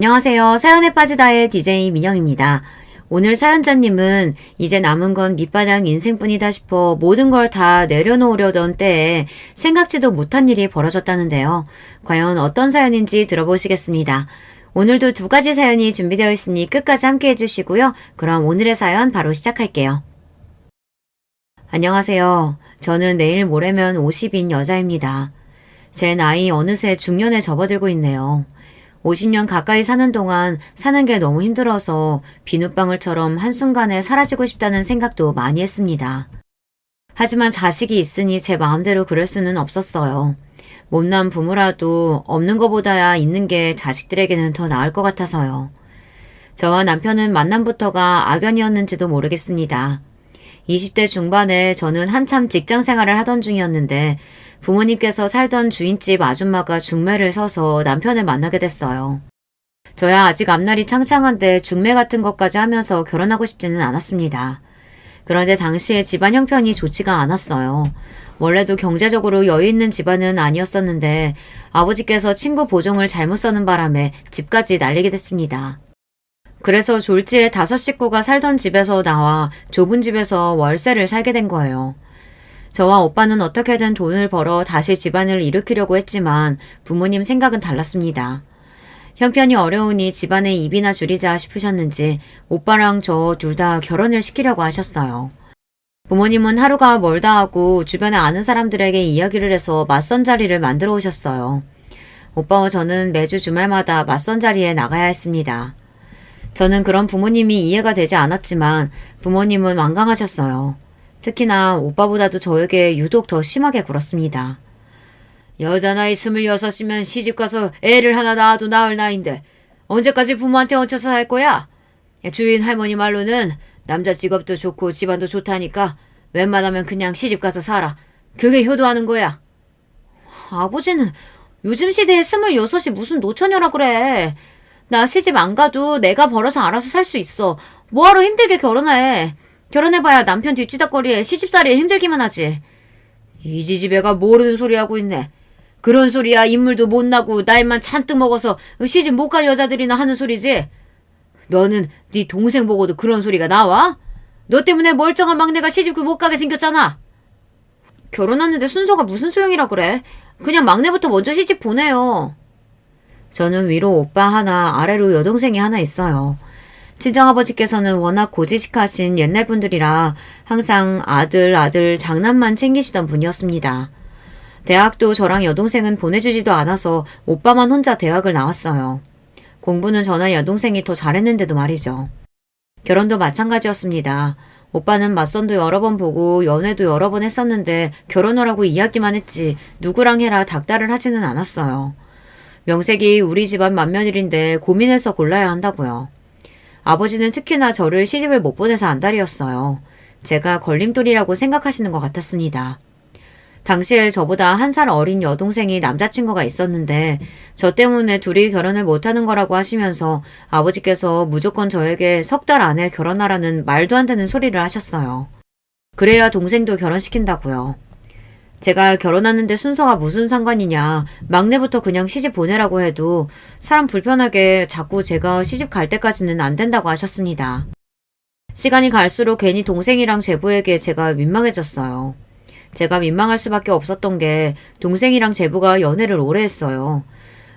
안녕하세요. 사연에 빠지다의 DJ 민영입니다. 오늘 사연자님은 이제 남은 건 밑바닥 인생뿐이다 싶어 모든 걸 다 내려놓으려던 때에 생각지도 못한 일이 벌어졌다는데요. 과연 어떤 사연인지 들어보시겠습니다. 오늘도 두 가지 사연이 준비되어 있으니 끝까지 함께 해주시고요. 그럼 오늘의 사연 바로 시작할게요. 안녕하세요. 저는 내일 모레면 50인 여자입니다. 제 나이 어느새 중년에 접어들고 있네요. 50년 가까이 사는 동안 사는 게 너무 힘들어서 비눗방울처럼 한순간에 사라지고 싶다는 생각도 많이 했습니다. 하지만 자식이 있으니 제 마음대로 그럴 수는 없었어요. 못난 부모라도 없는 것보다야 있는 게 자식들에게는 더 나을 것 같아서요. 저와 남편은 만남부터가 악연이었는지도 모르겠습니다. 20대 중반에 저는 한참 직장 생활을 하던 중이었는데 부모님께서 살던 주인집 아줌마가 중매를 서서 남편을 만나게 됐어요. 저야 아직 앞날이 창창한데 중매 같은 것까지 하면서 결혼하고 싶지는 않았습니다. 그런데 당시에 집안 형편이 좋지가 않았어요. 원래도 경제적으로 여유 있는 집안은 아니었었는데 아버지께서 친구 보종을 잘못 써는 바람에 집까지 날리게 됐습니다. 그래서 졸지에 5식구가 살던 집에서 나와 좁은 집에서 월세를 살게 된 거예요. 저와 오빠는 어떻게든 돈을 벌어 다시 집안을 일으키려고 했지만 부모님 생각은 달랐습니다. 형편이 어려우니 집안에 입이나 줄이자 싶으셨는지 오빠랑 저 둘 다 결혼을 시키려고 하셨어요. 부모님은 하루가 멀다 하고 주변에 아는 사람들에게 이야기를 해서 맞선 자리를 만들어 오셨어요. 오빠와 저는 매주 주말마다 맞선 자리에 나가야 했습니다. 저는 그런 부모님이 이해가 되지 않았지만 부모님은 완강하셨어요. 특히나 오빠보다도 저에게 유독 더 심하게 굴었습니다. 여자 나이 26이면 시집가서 애를 하나 낳아도 나을 나이인데 언제까지 부모한테 얹혀서 살 거야? 주인 할머니 말로는 남자 직업도 좋고 집안도 좋다니까 웬만하면 그냥 시집가서 살아. 그게 효도하는 거야. 아버지는 요즘 시대에 26이 무슨 노처녀라 그래. 나 시집 안 가도 내가 벌어서 알아서 살 수 있어. 뭐하러 힘들게 결혼해. 결혼해봐야 남편 뒷지닥거리에 시집살이에 힘들기만 하지. 이 지지배가 모르는 소리 하고 있네. 그런 소리야 인물도 못 나고 나이만 잔뜩 먹어서 시집 못 간 여자들이나 하는 소리지. 너는 네 동생 보고도 그런 소리가 나와? 너 때문에 멀쩡한 막내가 시집도 못 가게 생겼잖아. 결혼하는데 순서가 무슨 소용이라 그래. 그냥 막내부터 먼저 시집 보내요. 저는 위로 오빠 하나, 아래로 여동생이 하나 있어요. 친정아버지께서는 워낙 고지식하신 옛날 분들이라 항상 아들 장남만 챙기시던 분이었습니다. 대학도 저랑 여동생은 보내주지도 않아서 오빠만 혼자 대학을 나왔어요. 공부는 저나 여동생이 더 잘했는데도 말이죠. 결혼도 마찬가지였습니다. 오빠는 맞선도 여러 번 보고 연애도 여러 번 했었는데 결혼하라고 이야기만 했지 누구랑 해라 닥달을 하지는 않았어요. 명색이 우리 집안 맏며느리인데 고민해서 골라야 한다고요. 아버지는 특히나 저를 시집을 못 보내서 안달이었어요. 제가 걸림돌이라고 생각하시는 것 같았습니다. 당시에 저보다 1살 어린 여동생이 남자친구가 있었는데 저 때문에 둘이 결혼을 못하는 거라고 하시면서 아버지께서 무조건 저에게 3달 안에 결혼하라는 말도 안 되는 소리를 하셨어요. 그래야 동생도 결혼시킨다고요. 제가 결혼하는데 순서가 무슨 상관이냐, 막내부터 그냥 시집 보내라고 해도 사람 불편하게 자꾸 제가 시집 갈 때까지는 안 된다고 하셨습니다. 시간이 갈수록 괜히 동생이랑 제부에게 제가 민망해졌어요. 제가 민망할 수밖에 없었던 게 동생이랑 제부가 연애를 오래 했어요.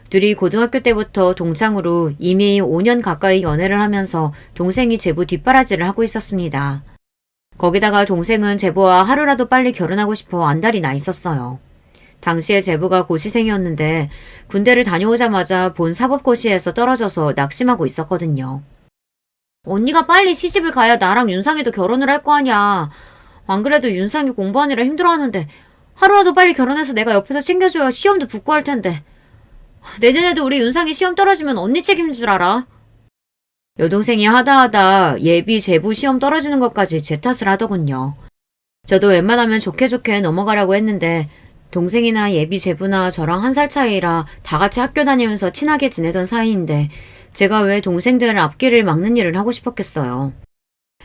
둘이 고등학교 때부터 동창으로 이미 5년 가까이 연애를 하면서 동생이 제부 뒷바라지를 하고 있었습니다. 거기다가 동생은 제부와 하루라도 빨리 결혼하고 싶어 안달이 나 있었어요. 당시에 제부가 고시생이었는데 군대를 다녀오자마자 본 사법고시에서 떨어져서 낙심하고 있었거든요. 언니가 빨리 시집을 가야 나랑 윤상이도 결혼을 할 거 아니야. 안 그래도 윤상이 공부하느라 힘들어하는데 하루라도 빨리 결혼해서 내가 옆에서 챙겨줘야 시험도 붙고 할 텐데. 내년에도 우리 윤상이 시험 떨어지면 언니 책임인 줄 알아? 여동생이 하다하다 예비 제부 시험 떨어지는 것까지 제 탓을 하더군요. 저도 웬만하면 좋게 넘어가려고 했는데 동생이나 예비 제부나 저랑 1살 차이라 다 같이 학교 다니면서 친하게 지내던 사이인데 제가 왜 동생들 앞길을 막는 일을 하고 싶었겠어요.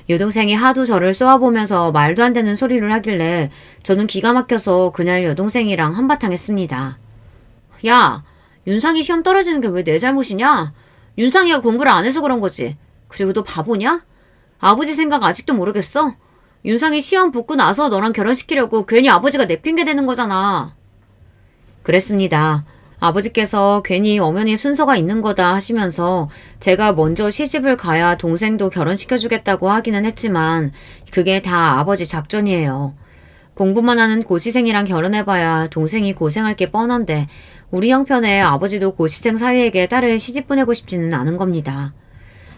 여동생이 하도 저를 쏘아보면서 말도 안 되는 소리를 하길래 저는 기가 막혀서 그날 여동생이랑 한바탕 했습니다. 야, 윤상이 시험 떨어지는 게 왜 내 잘못이냐? 윤상이가 공부를 안 해서 그런 거지. 그리고 너 바보냐? 아버지 생각 아직도 모르겠어? 윤상이 시험 붙고 나서 너랑 결혼시키려고 괜히 아버지가 내 핑계 대는 거잖아. 그랬습니다. 아버지께서 괜히 엄연히 순서가 있는 거다 하시면서 제가 먼저 시집을 가야 동생도 결혼시켜주겠다고 하기는 했지만 그게 다 아버지 작전이에요. 공부만 하는 고시생이랑 결혼해봐야 동생이 고생할 게 뻔한데 우리 형편에 아버지도 고시생 사위에게 딸을 시집 보내고 싶지는 않은 겁니다.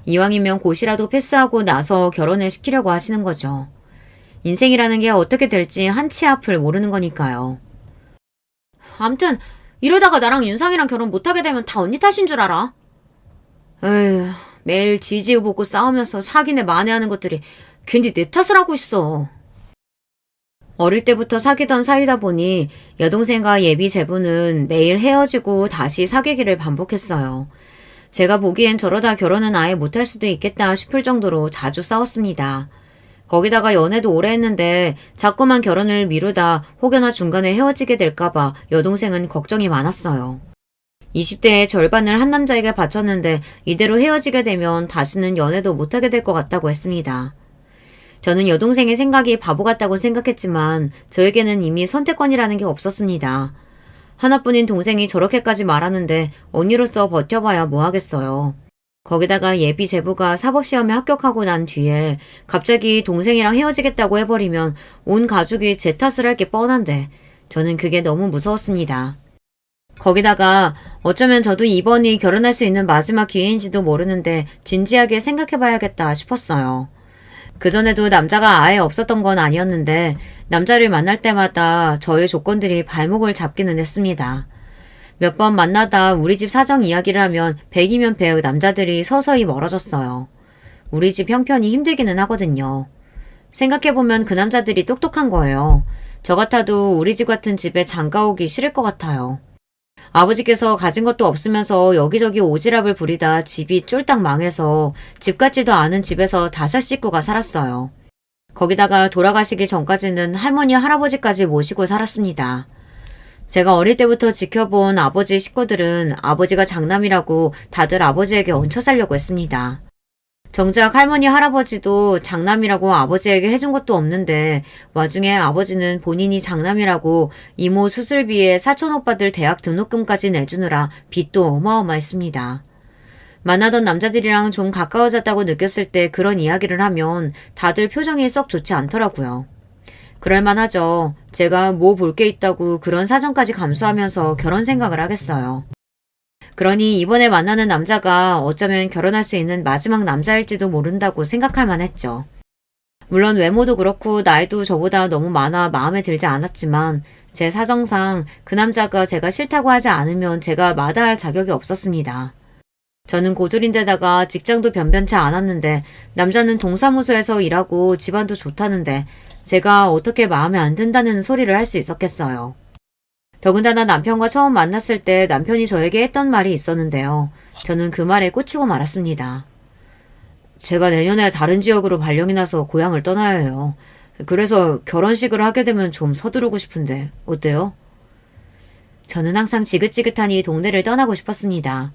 이왕이면 고시라도 패스하고 나서 결혼을 시키려고 하시는 거죠. 인생이라는 게 어떻게 될지 한치 앞을 모르는 거니까요. 암튼 이러다가 나랑 윤상이랑 결혼 못하게 되면 다 언니 탓인 줄 알아. 에휴, 매일 지지우보고 싸우면서 사귀네 만회하는 것들이 괜히 내 탓을 하고 있어. 어릴 때부터 사귀던 사이다 보니 여동생과 예비 제부는 매일 헤어지고 다시 사귀기를 반복했어요. 제가 보기엔 저러다 결혼은 아예 못할 수도 있겠다 싶을 정도로 자주 싸웠습니다. 거기다가 연애도 오래 했는데 자꾸만 결혼을 미루다 혹여나 중간에 헤어지게 될까봐 여동생은 걱정이 많았어요. 20대의 절반을 한 남자에게 바쳤는데 이대로 헤어지게 되면 다시는 연애도 못하게 될 것 같다고 했습니다. 저는 여동생의 생각이 바보 같다고 생각했지만 저에게는 이미 선택권이라는 게 없었습니다. 하나뿐인 동생이 저렇게까지 말하는데 언니로서 버텨봐야 뭐 하겠어요. 거기다가 예비 제부가 사법시험에 합격하고 난 뒤에 갑자기 동생이랑 헤어지겠다고 해버리면 온 가족이 제 탓을 할 게 뻔한데 저는 그게 너무 무서웠습니다. 거기다가 어쩌면 저도 이번이 결혼할 수 있는 마지막 기회인지도 모르는데 진지하게 생각해봐야겠다 싶었어요. 그전에도 남자가 아예 없었던 건 아니었는데 남자를 만날 때마다 저의 조건들이 발목을 잡기는 했습니다. 몇 번 만나다 우리 집 사정 이야기를 하면 100이면 100 남자들이 서서히 멀어졌어요. 우리 집 형편이 힘들기는 하거든요. 생각해보면 그 남자들이 똑똑한 거예요. 저 같아도 우리 집 같은 집에 장가 오기 싫을 것 같아요. 아버지께서 가진 것도 없으면서 여기저기 오지랖을 부리다 집이 쫄딱 망해서 집 같지도 않은 집에서 5식구가 살았어요. 거기다가 돌아가시기 전까지는 할머니 할아버지까지 모시고 살았습니다. 제가 어릴 때부터 지켜본 아버지 식구들은 아버지가 장남이라고 다들 아버지에게 얹혀 살려고 했습니다. 정작 할머니 할아버지도 장남이라고 아버지에게 해준 것도 없는데 와중에 아버지는 본인이 장남이라고 이모 수술비에 사촌 오빠들 대학 등록금까지 내주느라 빚도 어마어마했습니다. 만나던 남자들이랑 좀 가까워졌다고 느꼈을 때 그런 이야기를 하면 다들 표정이 썩 좋지 않더라고요. 그럴만하죠. 제가 뭐 볼 게 있다고 그런 사정까지 감수하면서 결혼 생각을 하겠어요. 그러니 이번에 만나는 남자가 어쩌면 결혼할 수 있는 마지막 남자일지도 모른다고 생각할 만했죠. 물론 외모도 그렇고 나이도 저보다 너무 많아 마음에 들지 않았지만 제 사정상 그 남자가 제가 싫다고 하지 않으면 제가 마다할 자격이 없었습니다. 저는 고졸인데다가 직장도 변변치 않았는데 남자는 동사무소에서 일하고 집안도 좋다는데 제가 어떻게 마음에 안 든다는 소리를 할 수 있었겠어요. 더군다나 남편과 처음 만났을 때 남편이 저에게 했던 말이 있었는데요. 저는 그 말에 꽂히고 말았습니다. 제가 내년에 다른 지역으로 발령이 나서 고향을 떠나야 해요. 그래서 결혼식을 하게 되면 좀 서두르고 싶은데 어때요? 저는 항상 지긋지긋하니 동네를 떠나고 싶었습니다.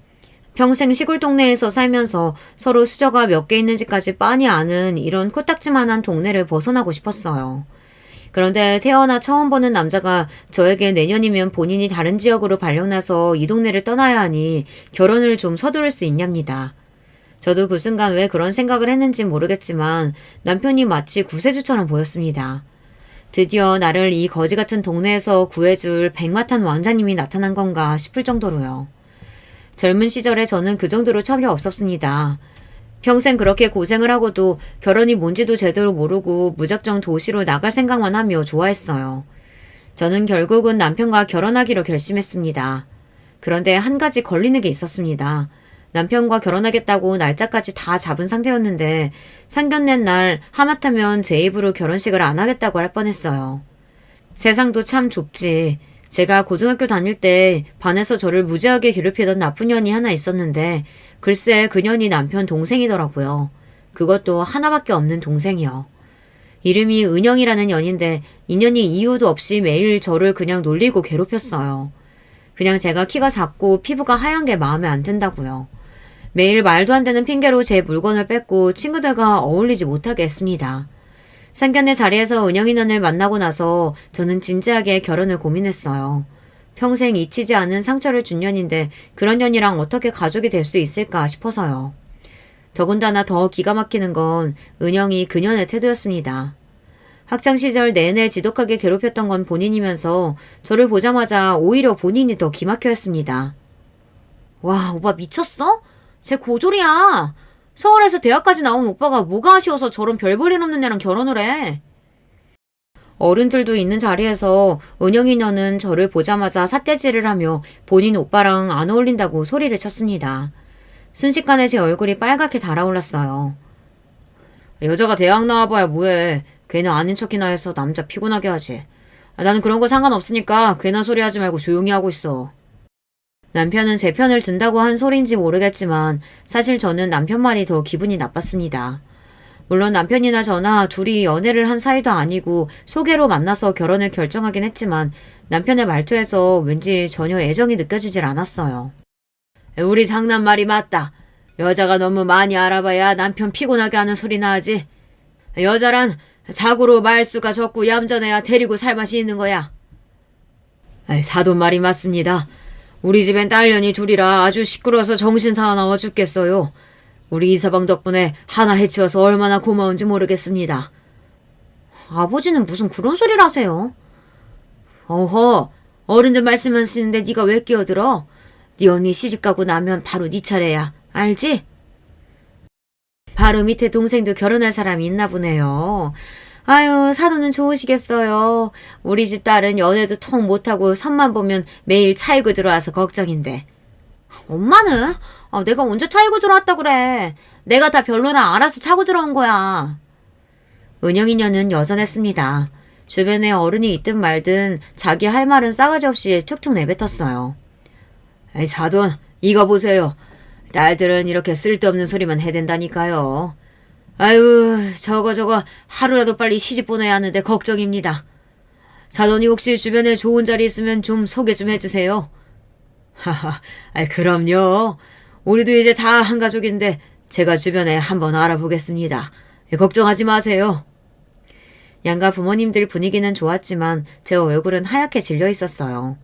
평생 시골 동네에서 살면서 서로 수저가 몇 개 있는지까지 빤히 아는 이런 코딱지만한 동네를 벗어나고 싶었어요. 그런데 태어나 처음 보는 남자가 저에게 내년이면 본인이 다른 지역으로 발령나서 이 동네를 떠나야 하니 결혼을 좀 서두를 수 있냐입니다. 저도 그 순간 왜 그런 생각을 했는지 모르겠지만 남편이 마치 구세주처럼 보였습니다. 드디어 나를 이 거지 같은 동네에서 구해줄 백마탄 왕자님이 나타난 건가 싶을 정도로요. 젊은 시절에 저는 그 정도로 철이 없었습니다. 평생 그렇게 고생을 하고도 결혼이 뭔지도 제대로 모르고 무작정 도시로 나갈 생각만 하며 좋아했어요. 저는 결국은 남편과 결혼하기로 결심했습니다. 그런데 한 가지 걸리는 게 있었습니다. 남편과 결혼하겠다고 날짜까지 다 잡은 상태였는데 상견례 날 하마터면 제 입으로 결혼식을 안 하겠다고 할 뻔했어요. 세상도 참 좁지. 제가 고등학교 다닐 때 반에서 저를 무지하게 괴롭히던 나쁜 년이 하나 있었는데 글쎄 그 년이 남편 동생이더라고요. 그것도 하나밖에 없는 동생이요. 이름이 은영이라는 년인데 이 년이 이유도 없이 매일 저를 그냥 놀리고 괴롭혔어요. 그냥 제가 키가 작고 피부가 하얀 게 마음에 안 든다고요. 매일 말도 안 되는 핑계로 제 물건을 뺏고 친구들과 어울리지 못하게 했습니다. 상견례 자리에서 은영이 년을 만나고 나서 저는 진지하게 결혼을 고민했어요. 평생 잊히지 않은 상처를 준 년인데 그런 년이랑 어떻게 가족이 될 수 있을까 싶어서요. 더군다나 더 기가 막히는 건 은영이 그년의 태도였습니다. 학창시절 내내 지독하게 괴롭혔던 건 본인이면서 저를 보자마자 오히려 본인이 더 기막혀 했습니다. 와, 오빠 미쳤어? 쟤 고졸이야. 서울에서 대학까지 나온 오빠가 뭐가 아쉬워서 저런 별 볼 일 없는 애랑 결혼을 해. 어른들도 있는 자리에서 은영이 너는 저를 보자마자 삿대질을 하며 본인 오빠랑 안 어울린다고 소리를 쳤습니다. 순식간에 제 얼굴이 빨갛게 달아올랐어요. 여자가 대학 나와봐야 뭐해. 괜히 아닌 척이나 해서 남자 피곤하게 하지. 나는 그런 거 상관없으니까 괜한 소리 하지 말고 조용히 하고 있어. 남편은 제 편을 든다고 한 소리인지 모르겠지만 사실 저는 남편 말이 더 기분이 나빴습니다. 물론 남편이나 저나 둘이 연애를 한 사이도 아니고 소개로 만나서 결혼을 결정하긴 했지만 남편의 말투에서 왠지 전혀 애정이 느껴지질 않았어요. 우리 장난말이 맞다. 여자가 너무 많이 알아봐야 남편 피곤하게 하는 소리나 하지. 여자란 자고로 말수가 적고 얌전해야 데리고 살 맛이 있는 거야. 사돈 말이 맞습니다. 우리 집엔 딸년이 둘이라 아주 시끄러워서 정신 다 나와 죽겠어요. 우리 이서방 덕분에 하나 해치워서 얼마나 고마운지 모르겠습니다. 아버지는 무슨 그런 소리를 하세요? 어허, 어른들 말씀하시는데 네가 왜 끼어들어? 네 언니 시집가고 나면 바로 네 차례야. 알지? 바로 밑에 동생도 결혼할 사람이 있나 보네요. 아유, 사돈은 좋으시겠어요. 우리 집 딸은 연애도 통 못하고 선만 보면 매일 차이고 들어와서 걱정인데. 엄마는? 내가 언제 차이고 들어왔다 그래. 내가 다 별로나 알아서 차고 들어온 거야. 은영이 년은 여전했습니다. 주변에 어른이 있든 말든 자기 할 말은 싸가지 없이 툭툭 내뱉었어요. 에이, 사돈, 이거 보세요. 딸들은 이렇게 쓸데없는 소리만 해댄다니까요. 아유, 저거 하루라도 빨리 시집 보내야 하는데 걱정입니다. 사돈이 혹시 주변에 좋은 자리 있으면 좀 소개 좀 해주세요. 하하, 그럼요. 우리도 이제 다 한 가족인데 제가 주변에 한번 알아보겠습니다. 걱정하지 마세요. 양가 부모님들 분위기는 좋았지만 제 얼굴은 하얗게 질려 있었어요.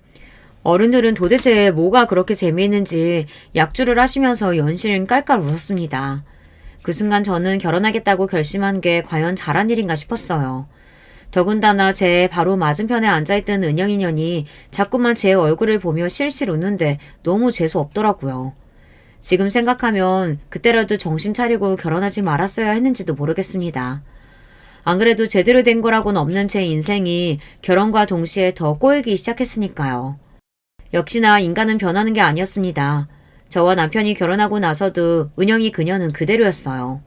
어른들은 도대체 뭐가 그렇게 재미있는지 약주를 하시면서 연신 깔깔 웃었습니다. 그 순간 저는 결혼하겠다고 결심한 게 과연 잘한 일인가 싶었어요. 더군다나 제 바로 맞은편에 앉아있던 은영이 년이 자꾸만 제 얼굴을 보며 실실 웃는데 너무 재수 없더라고요. 지금 생각하면 그때라도 정신 차리고 결혼하지 말았어야 했는지도 모르겠습니다. 안 그래도 제대로 된 거라고는 없는 제 인생이 결혼과 동시에 더 꼬이기 시작했으니까요. 역시나 인간은 변하는 게 아니었습니다. 저와 남편이 결혼하고 나서도 은영이 그녀는 그대로였어요.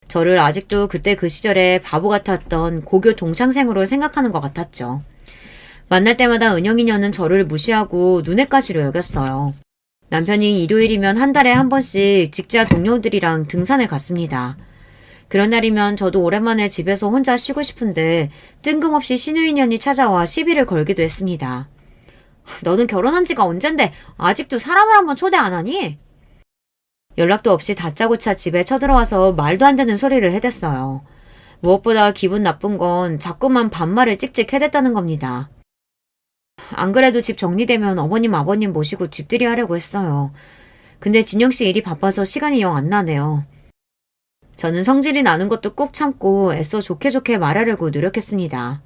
저를 아직도 그때 그 시절에 바보 같았던 고교 동창생으로 생각하는 것 같았죠. 만날 때마다 은영이녀는 저를 무시하고 눈엣가시로 여겼어요. 남편이 일요일이면 한 달에 한 번씩 직장 동료들이랑 등산을 갔습니다. 그런 날이면 저도 오랜만에 집에서 혼자 쉬고 싶은데 뜬금없이 신우인연이 찾아와 시비를 걸기도 했습니다. 너는 결혼한 지가 언젠데 아직도 사람을 한번 초대 안 하니? 연락도 없이 다짜고짜 집에 쳐들어와서 말도 안 되는 소리를 해댔어요. 무엇보다 기분 나쁜 건 자꾸만 반말을 찍찍 해댔다는 겁니다. 안 그래도 집 정리되면 어머님 아버님 모시고 집들이 하려고 했어요. 근데 진영씨 일이 바빠서 시간이 영 안 나네요. 저는 성질이 나는 것도 꾹 참고 애써 좋게 말하려고 노력했습니다.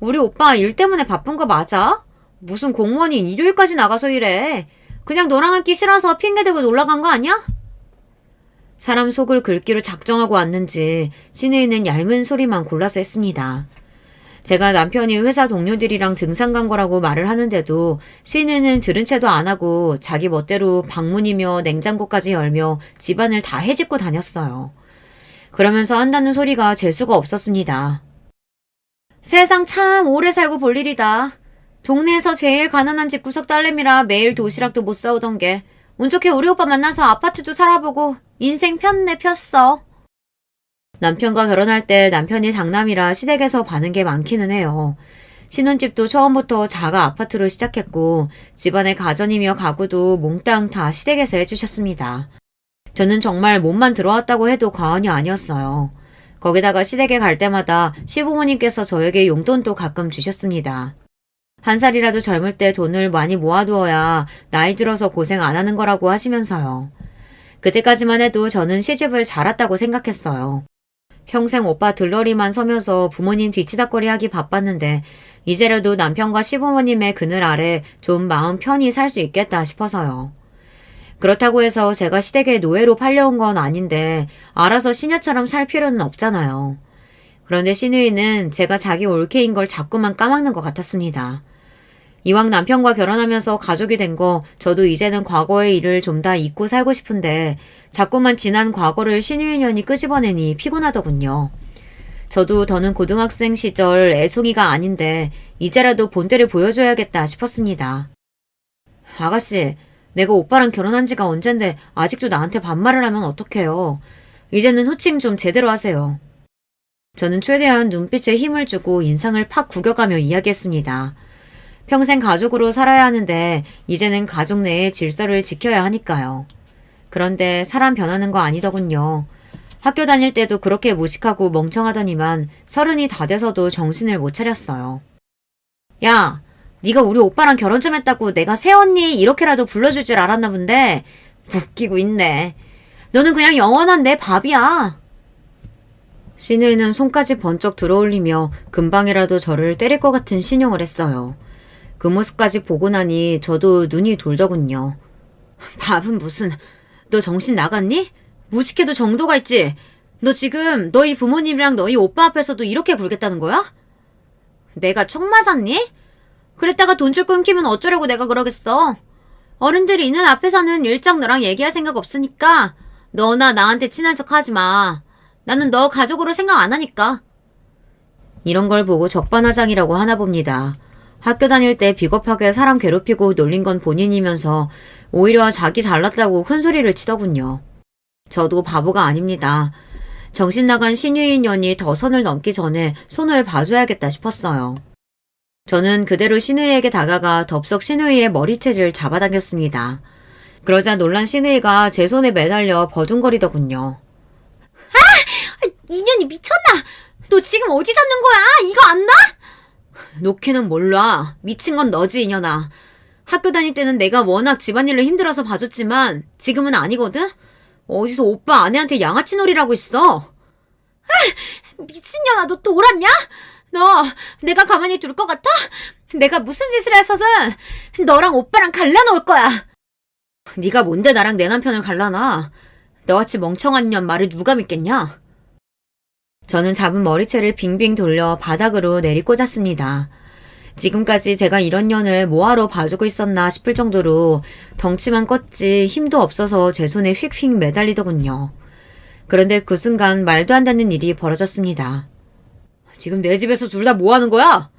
우리 오빠 일 때문에 바쁜 거 맞아? 무슨 공무원이 일요일까지 나가서 일해. 그냥 너랑 앉기 싫어서 핑계대고 놀러간 거 아니야? 사람 속을 긁기로 작정하고 왔는지 시내에는 얇은 소리만 골라서 했습니다. 제가 남편이 회사 동료들이랑 등산 간 거라고 말을 하는데도 시내는 들은 채도 안 하고 자기 멋대로 방문이며 냉장고까지 열며 집안을 다 헤집고 다녔어요. 그러면서 한다는 소리가 재수가 없었습니다. 세상 참 오래 살고 볼 일이다. 동네에서 제일 가난한 집구석 딸내미라 매일 도시락도 못 싸오던 게 운 좋게 우리 오빠 만나서 아파트도 살아보고 인생 폈네 폈어. 남편과 결혼할 때 남편이 장남이라 시댁에서 받은 게 많기는 해요. 신혼집도 처음부터 자가 아파트로 시작했고 집안의 가전이며 가구도 몽땅 다 시댁에서 해주셨습니다. 저는 정말 몸만 들어왔다고 해도 과언이 아니었어요. 거기다가 시댁에 갈 때마다 시부모님께서 저에게 용돈도 가끔 주셨습니다. 한 살이라도 젊을 때 돈을 많이 모아두어야 나이 들어서 고생 안 하는 거라고 하시면서요. 그때까지만 해도 저는 시집을 잘 왔다고 생각했어요. 평생 오빠 들러리만 서면서 부모님 뒤치다꺼리 하기 바빴는데 이제라도 남편과 시부모님의 그늘 아래 좀 마음 편히 살 수 있겠다 싶어서요. 그렇다고 해서 제가 시댁에 노예로 팔려온 건 아닌데 알아서 시녀처럼 살 필요는 없잖아요. 그런데 시누이는 제가 자기 올케인 걸 자꾸만 까막는 것 같았습니다. 이왕 남편과 결혼하면서 가족이 된 거 저도 이제는 과거의 일을 좀 다 잊고 살고 싶은데 자꾸만 지난 과거를 시누이년이 끄집어내니 피곤하더군요. 저도 더는 고등학생 시절 애송이가 아닌데 이제라도 본때를 보여줘야겠다 싶었습니다. 아가씨, 내가 오빠랑 결혼한 지가 언젠데 아직도 나한테 반말을 하면 어떡해요. 이제는 호칭 좀 제대로 하세요. 저는 최대한 눈빛에 힘을 주고 인상을 팍 구겨가며 이야기했습니다. 평생 가족으로 살아야 하는데 이제는 가족 내의 질서를 지켜야 하니까요. 그런데 사람 변하는 거 아니더군요. 학교 다닐 때도 그렇게 무식하고 멍청하더니만 30이 다 돼서도 정신을 못 차렸어요. 야, 네가 우리 오빠랑 결혼 좀 했다고 내가 새언니 이렇게라도 불러줄 줄 알았나 본데 웃기고 있네. 너는 그냥 영원한 내 밥이야. 시누이는 손까지 번쩍 들어올리며 금방이라도 저를 때릴 것 같은 신용을 했어요. 그 모습까지 보고 나니 저도 눈이 돌더군요. 밥은 무슨, 너 정신 나갔니? 무식해도 정도가 있지. 너 지금 너희 부모님이랑 너희 오빠 앞에서도 이렇게 굴겠다는 거야? 내가 총 맞았니? 그랬다가 돈줄 끊기면 어쩌려고 내가 그러겠어. 어른들이 있는 앞에서는 일장 너랑 얘기할 생각 없으니까 너나 나한테 친한 척 하지 마. 나는 너 가족으로 생각 안 하니까. 이런 걸 보고 적반하장이라고 하나 봅니다. 학교 다닐 때 비겁하게 사람 괴롭히고 놀린 건 본인이면서 오히려 자기 잘났다고 큰 소리를 치더군요. 저도 바보가 아닙니다. 정신 나간 시누이년이 더 선을 넘기 전에 손을 봐줘야겠다 싶었어요. 저는 그대로 시누이에게 다가가 덥석 시누이의 머리채를 잡아당겼습니다. 그러자 놀란 시누이가 제 손에 매달려 버둥거리더군요. 아! 이년이 미쳤나? 너 지금 어디 잡는 거야? 이거 안 나? 놓기는 몰라. 미친 건 너지, 이년아. 학교 다닐 때는 내가 워낙 집안일로 힘들어서 봐줬지만 지금은 아니거든? 어디서 오빠 아내한테 양아치 놀이라고 있어. 아, 미친년아, 너 돌았냐? 너 내가 가만히 둘 것 같아? 내가 무슨 짓을 해서든 너랑 오빠랑 갈라놓을 거야. 네가 뭔데 나랑 내 남편을 갈라놔. 너같이 멍청한 년 말을 누가 믿겠냐? 저는 잡은 머리채를 빙빙 돌려 바닥으로 내리꽂았습니다. 지금까지 제가 이런 년을 뭐하러 봐주고 있었나 싶을 정도로 덩치만 컸지 힘도 없어서 제 손에 휙휙 매달리더군요. 그런데 그 순간 말도 안 되는 일이 벌어졌습니다. 지금 내 집에서 둘 다 뭐 하는 거야?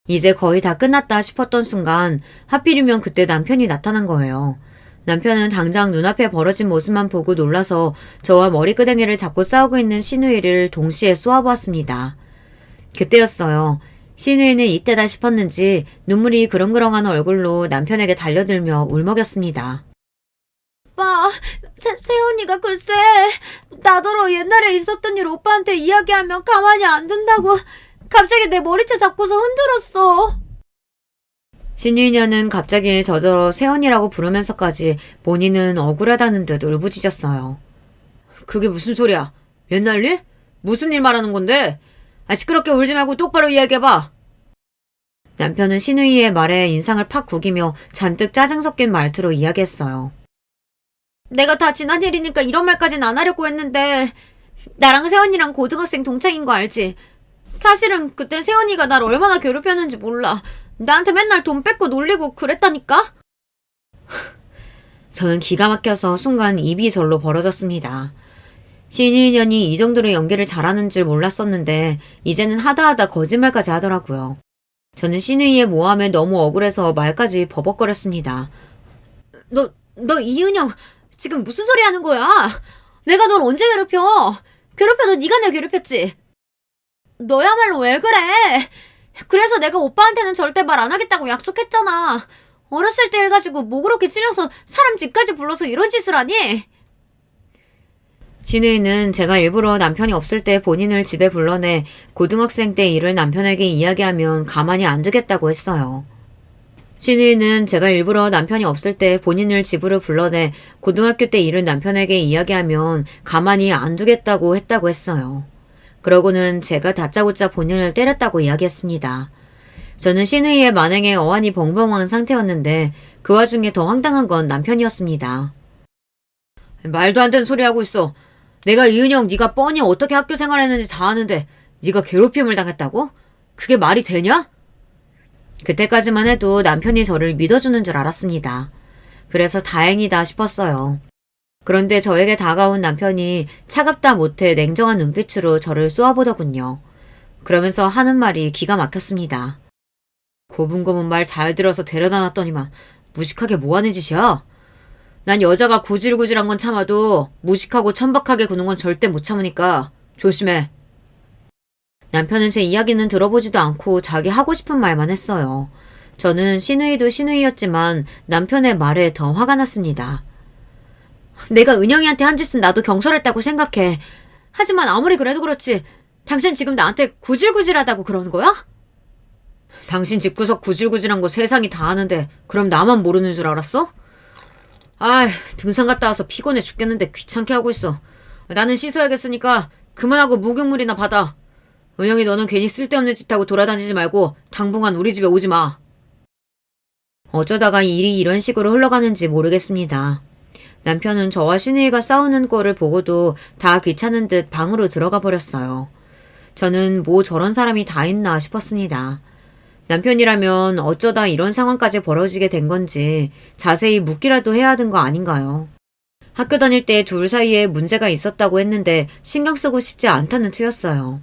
이제 거의 다 끝났다 싶었던 순간 하필이면 그때 남편이 나타난 거예요. 남편은 당장 눈앞에 벌어진 모습만 보고 놀라서 저와 머리끄댕이를 잡고 싸우고 있는 시누이를 동시에 쏘아보았습니다. 그때였어요. 시누이는 이때다 싶었는지 눈물이 그렁그렁한 얼굴로 남편에게 달려들며 울먹였습니다. 오빠, 새언니가 글쎄 나더러 옛날에 있었던 일 오빠한테 이야기하면 가만히 안 둔다고 갑자기 내 머리채 잡고서 흔들었어. 시누이녀는 갑자기 저더러 새언니라고 부르면서까지 본인은 억울하다는 듯 울부짖었어요. 그게 무슨 소리야? 옛날 일? 무슨 일 말하는 건데? 시끄럽게 울지 말고 똑바로 이야기해봐. 남편은 시누이의 말에 인상을 팍 구기며 잔뜩 짜증 섞인 말투로 이야기했어요. 내가 다 지난 일이니까 이런 말까지는 안 하려고 했는데 나랑 새언니랑 고등학생 동창인 거 알지? 사실은 그때 새언니가 날 얼마나 괴롭혔는지 몰라. 나한테 맨날 돈 뺏고 놀리고 그랬다니까? 저는 기가 막혀서 순간 입이 절로 벌어졌습니다. 시누이년이 이 정도로 연기를 잘하는 줄 몰랐었는데 이제는 하다하다 거짓말까지 하더라고요. 저는 시누이의 모함에 너무 억울해서 말까지 버벅거렸습니다. 너 이은영 지금 무슨 소리 하는 거야? 내가 널 언제 괴롭혀? 괴롭혀도 네가 날 괴롭혔지. 너야말로 왜 그래? 그래서 내가 오빠한테는 절대 말 안 하겠다고 약속했잖아. 어렸을 때 해가지고 뭐 그렇게 찔려서 사람 집까지 불러서 이런 짓을 하니? 신우이는 제가 일부러 남편이 없을 때 본인을 집에 불러내 고등학생 때 일을 남편에게 이야기하면 가만히 안 두겠다고 했어요. 신우이는 제가 일부러 남편이 없을 때 본인을 집으로 불러내 고등학교 때 일을 남편에게 이야기하면 가만히 안 두겠다고 했어요. 그러고는 제가 다짜고짜 본인을 때렸다고 이야기했습니다. 저는 신우이의 만행에 어안이 벙벙한 상태였는데 그 와중에 더 황당한 건 남편이었습니다. 말도 안 되는 소리 하고 있어. 내가 이은영 네가 뻔히 어떻게 학교 생활했는지 다 아는데 네가 괴롭힘을 당했다고? 그게 말이 되냐? 그때까지만 해도 남편이 저를 믿어주는 줄 알았습니다. 그래서 다행이다 싶었어요. 그런데 저에게 다가온 남편이 차갑다 못해 냉정한 눈빛으로 저를 쏘아보더군요. 그러면서 하는 말이 기가 막혔습니다. 고분고분 말 잘 들어서 데려다 놨더니만 무식하게 뭐하는 짓이야? 난 여자가 구질구질한 건 참아도 무식하고 천박하게 구는 건 절대 못 참으니까 조심해. 남편은 제 이야기는 들어보지도 않고 자기 하고 싶은 말만 했어요. 저는 신우이도 신우이였지만 남편의 말에 더 화가 났습니다. 내가 은영이한테 한 짓은 나도 경솔했다고 생각해. 하지만 아무리 그래도 그렇지 당신 지금 나한테 구질구질하다고 그러는 거야? 당신 집구석 구질구질한 거 세상이 다 아는데 그럼 나만 모르는 줄 알았어? 아이, 등산 갔다 와서 피곤해 죽겠는데 귀찮게 하고 있어. 나는 씻어야겠으니까 그만하고 목욕물이나 받아. 은영이 너는 괜히 쓸데없는 짓 하고 돌아다니지 말고 당분간 우리 집에 오지 마. 어쩌다가 일이 이런 식으로 흘러가는지 모르겠습니다. 남편은 저와 신우이가 싸우는 꼴을 보고도 다 귀찮은 듯 방으로 들어가 버렸어요. 저는 뭐 저런 사람이 다 있나 싶었습니다. 남편이라면 어쩌다 이런 상황까지 벌어지게 된 건지 자세히 묻기라도 해야 하는 거 아닌가요? 학교 다닐 때 둘 사이에 문제가 있었다고 했는데 신경 쓰고 싶지 않다는 투였어요.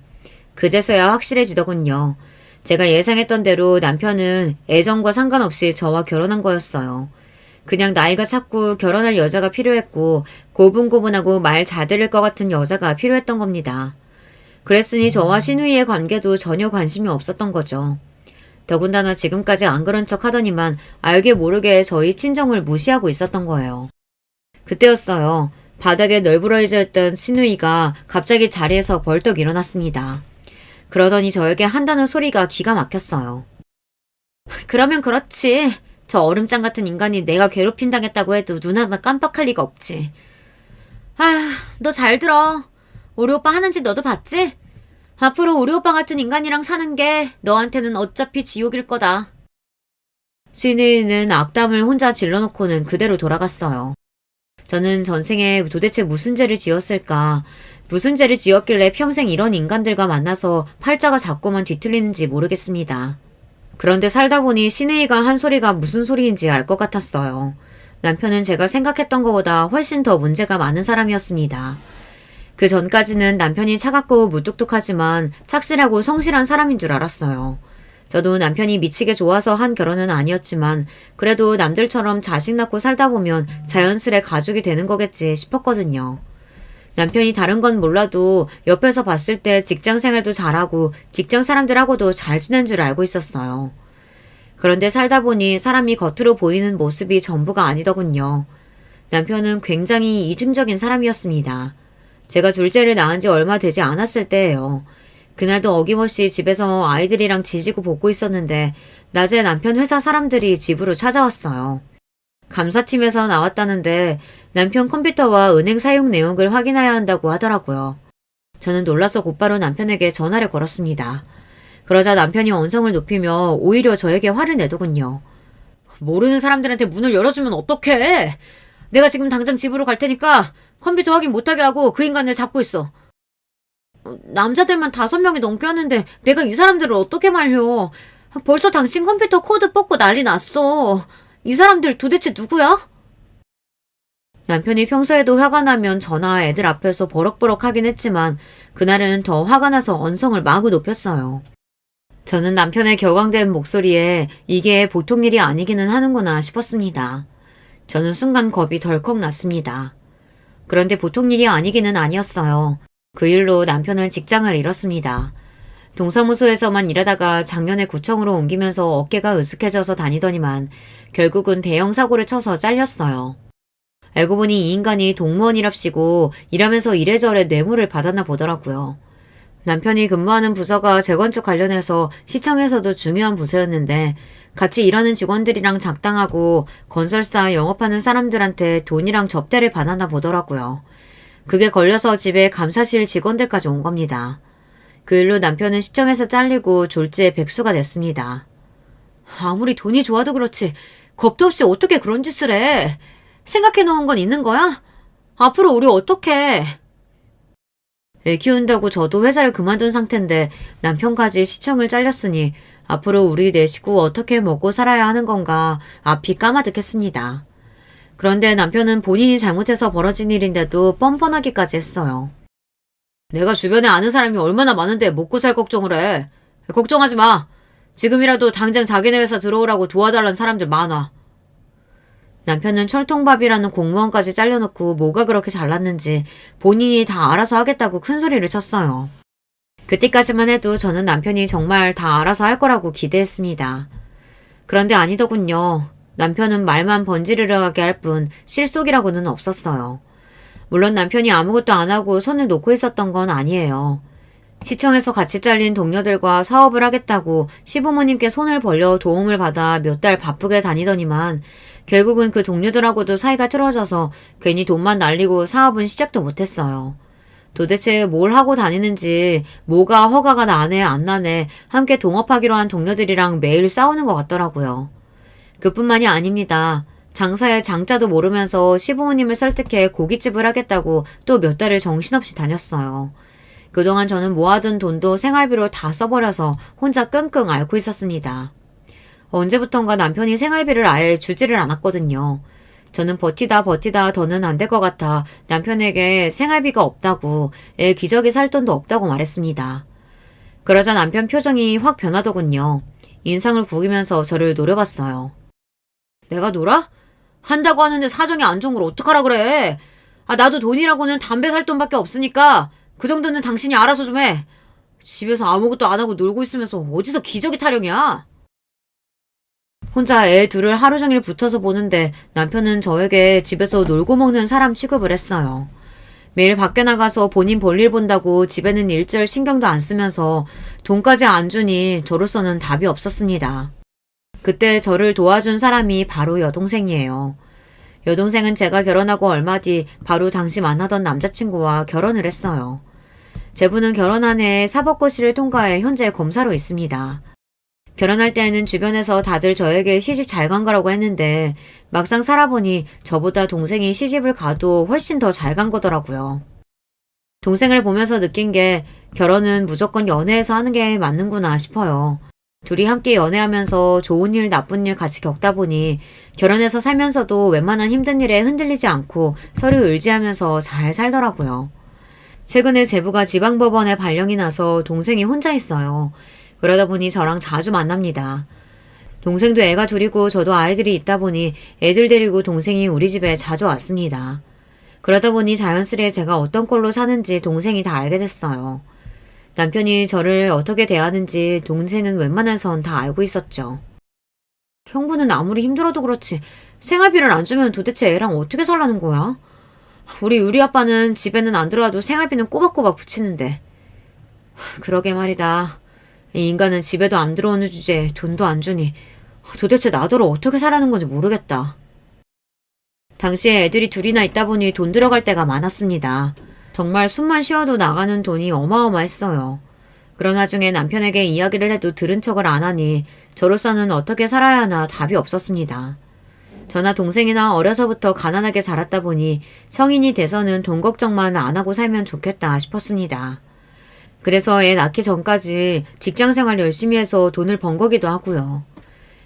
그제서야 확실해지더군요. 제가 예상했던 대로 남편은 애정과 상관없이 저와 결혼한 거였어요. 그냥 나이가 찼고 결혼할 여자가 필요했고 고분고분하고 말 잘 들을 것 같은 여자가 필요했던 겁니다. 그랬으니 저와 신우이의 관계도 전혀 관심이 없었던 거죠. 더군다나 지금까지 안 그런 척 하더니만 알게 모르게 저희 친정을 무시하고 있었던 거예요. 그때였어요. 바닥에 널브러져 있던 신우이가 갑자기 자리에서 벌떡 일어났습니다. 그러더니 저에게 한다는 소리가 기가 막혔어요. 그러면 그렇지. 저 얼음장 같은 인간이 내가 괴롭힌당했다고 해도 눈 하나 깜빡할 리가 없지. 아휴, 너 잘 들어. 우리 오빠 하는 짓 너도 봤지? 앞으로 우리 오빠 같은 인간이랑 사는 게 너한테는 어차피 지옥일 거다. 신우이는 악담을 혼자 질러놓고는 그대로 돌아갔어요. 저는 전생에 도대체 무슨 죄를 지었을까? 무슨 죄를 지었길래 평생 이런 인간들과 만나서 팔자가 자꾸만 뒤틀리는지 모르겠습니다. 그런데 살다 보니 신우이가 한 소리가 무슨 소리인지 알 것 같았어요. 남편은 제가 생각했던 것보다 훨씬 더 문제가 많은 사람이었습니다. 그 전까지는 남편이 차갑고 무뚝뚝하지만 착실하고 성실한 사람인 줄 알았어요. 저도 남편이 미치게 좋아서 한 결혼은 아니었지만 그래도 남들처럼 자식 낳고 살다 보면 자연스레 가족이 되는 거겠지 싶었거든요. 남편이 다른 건 몰라도 옆에서 봤을 때 직장 생활도 잘하고 직장 사람들하고도 잘 지낸 줄 알고 있었어요. 그런데 살다 보니 사람이 겉으로 보이는 모습이 전부가 아니더군요. 남편은 굉장히 이중적인 사람이었습니다. 제가 둘째를 낳은 지 얼마 되지 않았을 때예요. 그날도 어김없이 집에서 아이들이랑 지지고 볶고 있었는데 낮에 남편 회사 사람들이 집으로 찾아왔어요. 감사팀에서 나왔다는데 남편 컴퓨터와 은행 사용 내역을 확인해야 한다고 하더라고요. 저는 놀라서 곧바로 남편에게 전화를 걸었습니다. 그러자 남편이 언성을 높이며 오히려 저에게 화를 내더군요. 모르는 사람들한테 문을 열어주면 어떡해? 내가 지금 당장 집으로 갈 테니까 컴퓨터 확인 못하게 하고 그 인간을 잡고 있어. 남자들만 5명이 넘게 왔는데 내가 이 사람들을 어떻게 말려. 벌써 당신 컴퓨터 코드 뽑고 난리 났어. 이 사람들 도대체 누구야? 남편이 평소에도 화가 나면 저나 애들 앞에서 버럭버럭 하긴 했지만 그날은 더 화가 나서 언성을 마구 높였어요. 저는 남편의 격앙된 목소리에 이게 보통 일이 아니기는 하는구나 싶었습니다. 저는 순간 겁이 덜컥 났습니다. 그런데 보통 일이 아니기는 아니었어요. 그 일로 남편은 직장을 잃었습니다. 동사무소에서만 일하다가 작년에 구청으로 옮기면서 어깨가 으쓱해져서 다니더니만 결국은 대형 사고를 쳐서 잘렸어요. 알고 보니 이 인간이 동무원이랍시고 일하면서 이래저래 뇌물을 받았나 보더라고요. 남편이 근무하는 부서가 재건축 관련해서 시청에서도 중요한 부서였는데 같이 일하는 직원들이랑 작당하고 건설사 영업하는 사람들한테 돈이랑 접대를 받았나 보더라고요. 그게 걸려서 집에 감사실 직원들까지 온 겁니다. 그 일로 남편은 시청에서 잘리고 졸지에 백수가 됐습니다. 아무리 돈이 좋아도 그렇지 겁도 없이 어떻게 그런 짓을 해? 생각해 놓은 건 있는 거야? 앞으로 우리 어떡해? 애 키운다고 저도 회사를 그만둔 상태인데 남편까지 시청을 잘렸으니 앞으로 우리 네 식구 어떻게 먹고 살아야 하는 건가 앞이 까마득했습니다. 그런데 남편은 본인이 잘못해서 벌어진 일인데도 뻔뻔하기까지 했어요. 내가 주변에 아는 사람이 얼마나 많은데 먹고 살 걱정을 해. 걱정하지 마. 지금이라도 당장 자기네 회사 들어오라고 도와달라는 사람들 많아. 남편은 철통밥이라는 공무원까지 잘려놓고 뭐가 그렇게 잘났는지 본인이 다 알아서 하겠다고 큰 소리를 쳤어요. 그때까지만 해도 저는 남편이 정말 다 알아서 할 거라고 기대했습니다. 그런데 아니더군요. 남편은 말만 번지르르하게 할 뿐 실속이라고는 없었어요. 물론 남편이 아무것도 안 하고 손을 놓고 있었던 건 아니에요. 시청에서 같이 잘린 동료들과 사업을 하겠다고 시부모님께 손을 벌려 도움을 받아 몇 달 바쁘게 다니더니만 결국은 그 동료들하고도 사이가 틀어져서 괜히 돈만 날리고 사업은 시작도 못했어요. 도대체 뭘 하고 다니는지 뭐가 허가가 나네 안 나네 함께 동업하기로 한 동료들이랑 매일 싸우는 것 같더라고요. 그뿐만이 아닙니다. 장사의 장자도 모르면서 시부모님을 설득해 고깃집을 하겠다고 또 몇 달을 정신없이 다녔어요. 그동안 저는 모아둔 돈도 생활비로 다 써버려서 혼자 끙끙 앓고 있었습니다. 언제부턴가 남편이 생활비를 아예 주지를 않았거든요. 저는 버티다 더는 안 될 것 같아 남편에게 생활비가 없다고 애 기저귀 살 돈도 없다고 말했습니다. 그러자 남편 표정이 확 변하더군요. 인상을 구기면서 저를 노려봤어요. 내가 놀아? 한다고 하는데 사정이 안 좋은 걸 어떡하라 그래. 나도 돈이라고는 담배 살 돈밖에 없으니까 그 정도는 당신이 알아서 좀 해. 집에서 아무것도 안 하고 놀고 있으면서 어디서 기저귀 타령이야. 혼자 애 둘을 하루 종일 붙어서 보는데 남편은 저에게 집에서 놀고 먹는 사람 취급을 했어요. 매일 밖에 나가서 본인 볼일 본다고 집에는 일절 신경도 안 쓰면서 돈까지 안 주니 저로서는 답이 없었습니다. 그때 저를 도와준 사람이 바로 여동생이에요. 여동생은 제가 결혼하고 얼마 뒤 바로 당시 만나던 남자친구와 결혼을 했어요. 제부는 결혼한 해에 사법고시를 통과해 현재 검사로 있습니다. 결혼할 때에는 주변에서 다들 저에게 시집 잘 간 거라고 했는데 막상 살아보니 저보다 동생이 시집을 가도 훨씬 더 잘 간 거더라고요. 동생을 보면서 느낀 게 결혼은 무조건 연애에서 하는 게 맞는구나 싶어요. 둘이 함께 연애하면서 좋은 일 나쁜 일 같이 겪다 보니 결혼해서 살면서도 웬만한 힘든 일에 흔들리지 않고 서로 의지하면서 잘 살더라고요. 최근에 제부가 지방법원에 발령이 나서 동생이 혼자 있어요. 그러다 보니 저랑 자주 만납니다. 동생도 애가 둘이고 저도 아이들이 있다 보니 애들 데리고 동생이 우리 집에 자주 왔습니다. 그러다 보니 자연스레 제가 어떤 꼴로 사는지 동생이 다 알게 됐어요. 남편이 저를 어떻게 대하는지 동생은 웬만해선 다 알고 있었죠. 형부는 아무리 힘들어도 그렇지 생활비를 안 주면 도대체 애랑 어떻게 살라는 거야? 우리 아빠는 집에는 안 들어와도 생활비는 꼬박꼬박 붙이는데. 그러게 말이다. 이 인간은 집에도 안 들어오는 주제에 돈도 안 주니 도대체 나더러 어떻게 살라는 건지 모르겠다. 당시에 애들이 둘이나 있다 보니 돈 들어갈 때가 많았습니다. 정말 숨만 쉬어도 나가는 돈이 어마어마했어요. 그런 와중에 남편에게 이야기를 해도 들은 척을 안 하니 저로서는 어떻게 살아야 하나 답이 없었습니다. 저나 동생이나 어려서부터 가난하게 자랐다 보니 성인이 돼서는 돈 걱정만 안 하고 살면 좋겠다 싶었습니다. 그래서 애 낳기 전까지 직장생활 열심히 해서 돈을 번 거기도 하고요.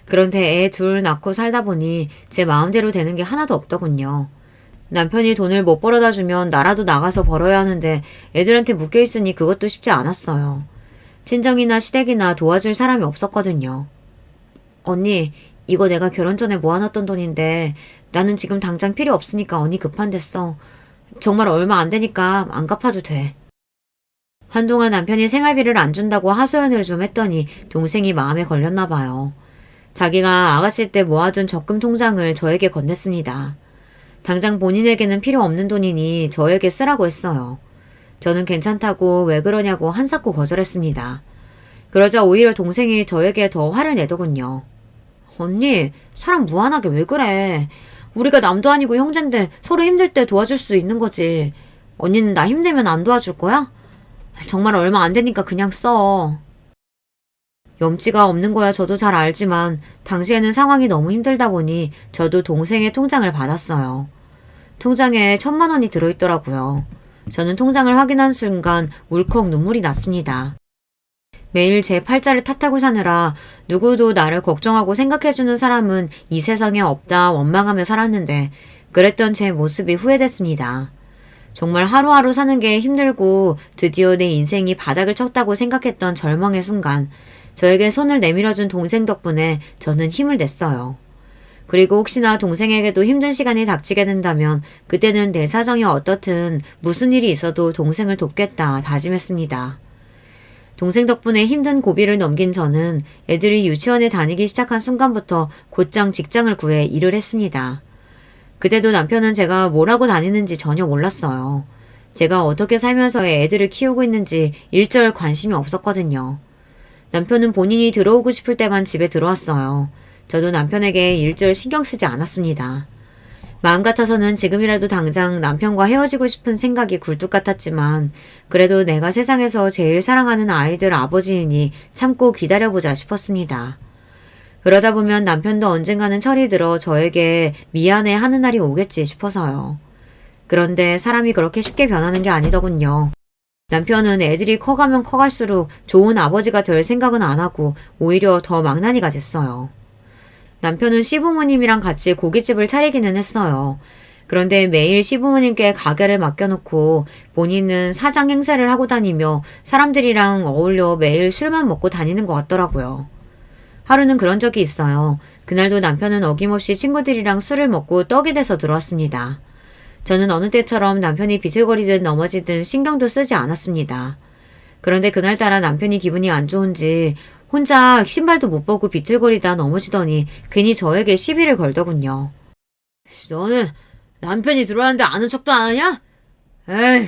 그런데 애 둘 낳고 살다 보니 제 마음대로 되는 게 하나도 없더군요. 남편이 돈을 못 벌어다 주면 나라도 나가서 벌어야 하는데 애들한테 묶여있으니 그것도 쉽지 않았어요. 친정이나 시댁이나 도와줄 사람이 없었거든요. 언니, 이거 내가 결혼 전에 모아놨던 돈인데 나는 지금 당장 필요 없으니까 언니 급한데 써. 정말 얼마 안 되니까 안 갚아도 돼. 한동안 남편이 생활비를 안 준다고 하소연을 좀 했더니 동생이 마음에 걸렸나 봐요. 자기가 아가씨 때 모아둔 적금 통장을 저에게 건넸습니다. 당장 본인에게는 필요 없는 돈이니 저에게 쓰라고 했어요. 저는 괜찮다고 왜 그러냐고 한사코 거절했습니다. 그러자 오히려 동생이 저에게 더 화를 내더군요. 언니, 사람 무한하게 왜 그래? 우리가 남도 아니고 형제인데 서로 힘들 때 도와줄 수 있는 거지. 언니는 나 힘들면 안 도와줄 거야? 정말 얼마 안 되니까 그냥 써. 염치가 없는 거야 저도 잘 알지만 당시에는 상황이 너무 힘들다 보니 저도 동생의 통장을 받았어요. 통장에 1,000만 원이 들어있더라고요. 저는 통장을 확인한 순간 울컥 눈물이 났습니다. 매일 제 팔자를 탓하고 사느라 누구도 나를 걱정하고 생각해주는 사람은 이 세상에 없다 원망하며 살았는데 그랬던 제 모습이 후회됐습니다. 정말 하루하루 사는 게 힘들고 드디어 내 인생이 바닥을 쳤다고 생각했던 절망의 순간 저에게 손을 내밀어준 동생 덕분에 저는 힘을 냈어요. 그리고 혹시나 동생에게도 힘든 시간이 닥치게 된다면 그때는 내 사정이 어떻든 무슨 일이 있어도 동생을 돕겠다 다짐했습니다. 동생 덕분에 힘든 고비를 넘긴 저는 애들이 유치원에 다니기 시작한 순간부터 곧장 직장을 구해 일을 했습니다. 그때도 남편은 제가 뭘 하고 다니는지 전혀 몰랐어요. 제가 어떻게 살면서 애들을 키우고 있는지 일절 관심이 없었거든요. 남편은 본인이 들어오고 싶을 때만 집에 들어왔어요. 저도 남편에게 일절 신경 쓰지 않았습니다. 마음 같아서는 지금이라도 당장 남편과 헤어지고 싶은 생각이 굴뚝 같았지만 그래도 내가 세상에서 제일 사랑하는 아이들 아버지이니 참고 기다려보자 싶었습니다. 그러다 보면 남편도 언젠가는 철이 들어 저에게 미안해 하는 날이 오겠지 싶어서요. 그런데 사람이 그렇게 쉽게 변하는 게 아니더군요. 남편은 애들이 커가면 커갈수록 좋은 아버지가 될 생각은 안 하고 오히려 더 망나니가 됐어요. 남편은 시부모님이랑 같이 고깃집을 차리기는 했어요. 그런데 매일 시부모님께 가게를 맡겨놓고 본인은 사장 행세를 하고 다니며 사람들이랑 어울려 매일 술만 먹고 다니는 것 같더라고요. 하루는 그런 적이 있어요. 그날도 남편은 어김없이 친구들이랑 술을 먹고 떡이 돼서 들어왔습니다. 저는 어느 때처럼 남편이 비틀거리든 넘어지든 신경도 쓰지 않았습니다. 그런데 그날따라 남편이 기분이 안 좋은지 혼자 신발도 못 벗고 비틀거리다 넘어지더니 괜히 저에게 시비를 걸더군요. 너는 남편이 들어왔는데 아는 척도 안 하냐? 에이,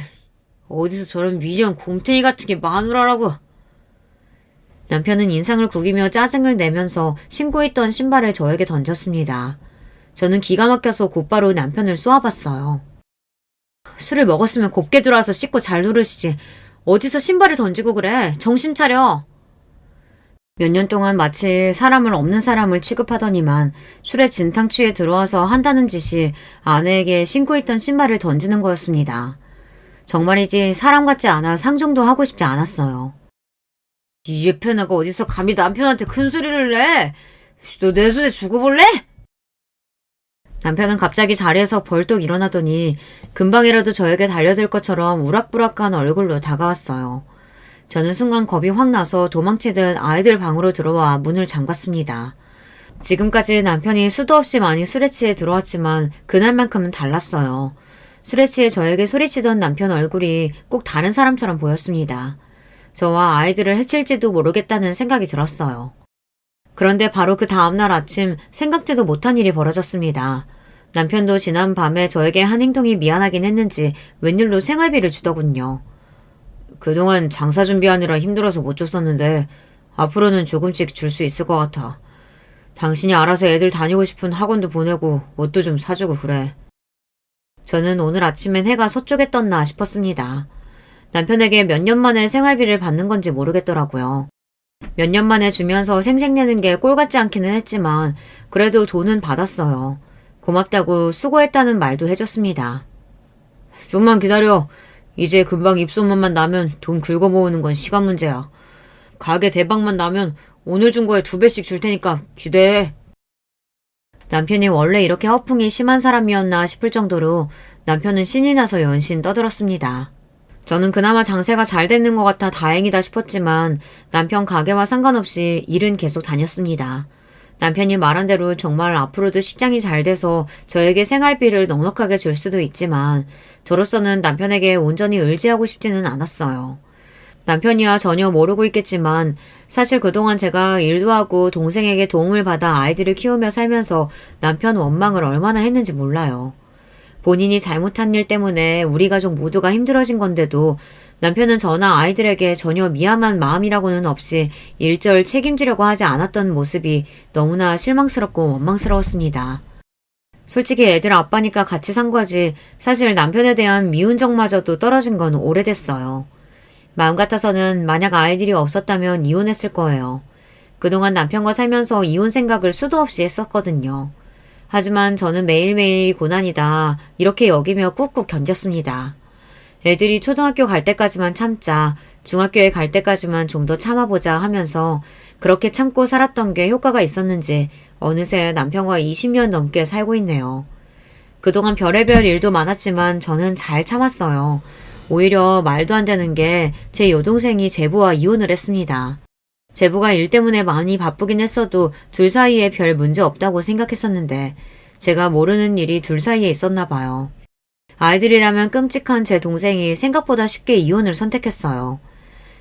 어디서 저런 미련 곰탱이 같은 게 마누라라고. 남편은 인상을 구기며 짜증을 내면서 신고 있던 신발을 저에게 던졌습니다. 저는 기가 막혀서 곧바로 남편을 쏘아봤어요. 술을 먹었으면 곱게 들어와서 씻고 잘 누르시지. 어디서 신발을 던지고 그래. 정신 차려. 몇 년 동안 마치 사람을 없는 사람을 취급하더니만 술에 진탕 취해 들어와서 한다는 짓이 아내에게 신고 있던 신발을 던지는 거였습니다. 정말이지 사람 같지 않아 상종도 하고 싶지 않았어요. 이 예편아가 어디서 감히 남편한테 큰 소리를 내? 너 내 손에 죽어볼래? 남편은 갑자기 자리에서 벌떡 일어나더니 금방이라도 저에게 달려들 것처럼 우락부락한 얼굴로 다가왔어요. 저는 순간 겁이 확 나서 도망치듯 아이들 방으로 들어와 문을 잠갔습니다. 지금까지 남편이 수도 없이 많이 술에 취해 들어왔지만 그날만큼은 달랐어요. 술에 취해 저에게 소리치던 남편 얼굴이 꼭 다른 사람처럼 보였습니다. 저와 아이들을 해칠지도 모르겠다는 생각이 들었어요. 그런데 바로 그 다음날 아침 생각지도 못한 일이 벌어졌습니다. 남편도 지난 밤에 저에게 한 행동이 미안하긴 했는지 웬일로 생활비를 주더군요. 그동안 장사 준비하느라 힘들어서 못 줬었는데 앞으로는 조금씩 줄 수 있을 것 같아. 당신이 알아서 애들 다니고 싶은 학원도 보내고 옷도 좀 사주고 그래. 저는 오늘 아침엔 해가 서쪽에 떴나 싶었습니다. 남편에게 몇 년 만에 생활비를 받는 건지 모르겠더라고요. 몇 년 만에 주면서 생색내는 게 꼴 같지 않기는 했지만 그래도 돈은 받았어요. 고맙다고 수고했다는 말도 해줬습니다. 좀만 기다려. 이제 금방 입소문만 나면 돈 긁어 모으는 건 시간 문제야. 가게 대박만 나면 오늘 준 거에 2배씩 줄 테니까 기대해. 남편이 원래 이렇게 허풍이 심한 사람이었나 싶을 정도로 남편은 신이 나서 연신 떠들었습니다. 저는 그나마 장세가 잘 되는 것 같아 다행이다 싶었지만 남편 가게와 상관없이 일은 계속 다녔습니다. 남편이 말한 대로 정말 앞으로도 식장이 잘 돼서 저에게 생활비를 넉넉하게 줄 수도 있지만 저로서는 남편에게 온전히 의지하고 싶지는 않았어요. 남편이야 전혀 모르고 있겠지만 사실 그동안 제가 일도 하고 동생에게 도움을 받아 아이들을 키우며 살면서 남편 원망을 얼마나 했는지 몰라요. 본인이 잘못한 일 때문에 우리 가족 모두가 힘들어진 건데도 남편은 저나 아이들에게 전혀 미안한 마음이라고는 없이 일절 책임지려고 하지 않았던 모습이 너무나 실망스럽고 원망스러웠습니다. 솔직히 애들 아빠니까 같이 산 거지 사실 남편에 대한 미운정마저도 떨어진 건 오래됐어요. 마음 같아서는 만약 아이들이 없었다면 이혼했을 거예요. 그동안 남편과 살면서 이혼 생각을 수도 없이 했었거든요. 하지만 저는 매일매일 고난이다 이렇게 여기며 꾹꾹 견뎠습니다. 애들이 초등학교 갈 때까지만 참자, 중학교에 갈 때까지만 좀 더 참아보자 하면서 그렇게 참고 살았던 게 효과가 있었는지 어느새 남편과 20년 넘게 살고 있네요. 그동안 별의별 일도 많았지만 저는 잘 참았어요. 오히려 말도 안 되는 게 제 여동생이 제부와 이혼을 했습니다. 제부가 일 때문에 많이 바쁘긴 했어도 둘 사이에 별 문제 없다고 생각했었는데 제가 모르는 일이 둘 사이에 있었나 봐요. 아이들이라면 끔찍한 제 동생이 생각보다 쉽게 이혼을 선택했어요.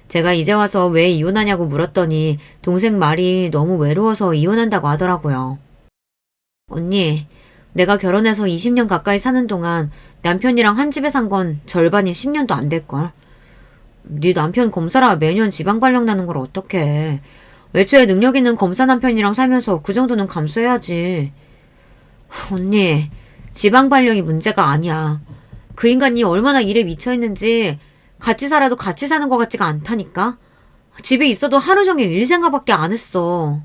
제가 이제 와서 왜 이혼하냐고 물었더니 동생 말이 너무 외로워서 이혼한다고 하더라고요. 언니, 내가 결혼해서 20년 가까이 사는 동안 남편이랑 한 집에 산 건 절반이 10년도 안 될걸. 네 남편 검사라 매년 지방 발령 나는 걸 어떡해. 애초에 능력 있는 검사 남편이랑 살면서 그 정도는 감수해야지. 언니, 지방 발령이 문제가 아니야. 그 인간이 얼마나 일에 미쳐있는지 같이 살아도 같이 사는 것 같지가 않다니까. 집에 있어도 하루 종일 일 생각밖에 안 했어.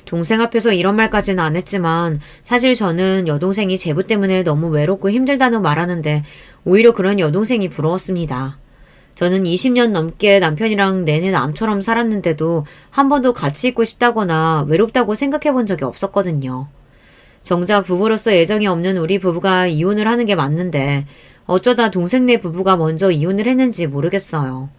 동생 앞에서 이런 말까지는 안 했지만 사실 저는 여동생이 제부 때문에 너무 외롭고 힘들다는 말하는데 오히려 그런 여동생이 부러웠습니다. 저는 20년 넘게 남편이랑 내내 남처럼 살았는데도 한 번도 같이 있고 싶다거나 외롭다고 생각해 본 적이 없었거든요. 정작 부부로서 애정이 없는 우리 부부가 이혼을 하는 게 맞는데 어쩌다 동생네 부부가 먼저 이혼을 했는지 모르겠어요.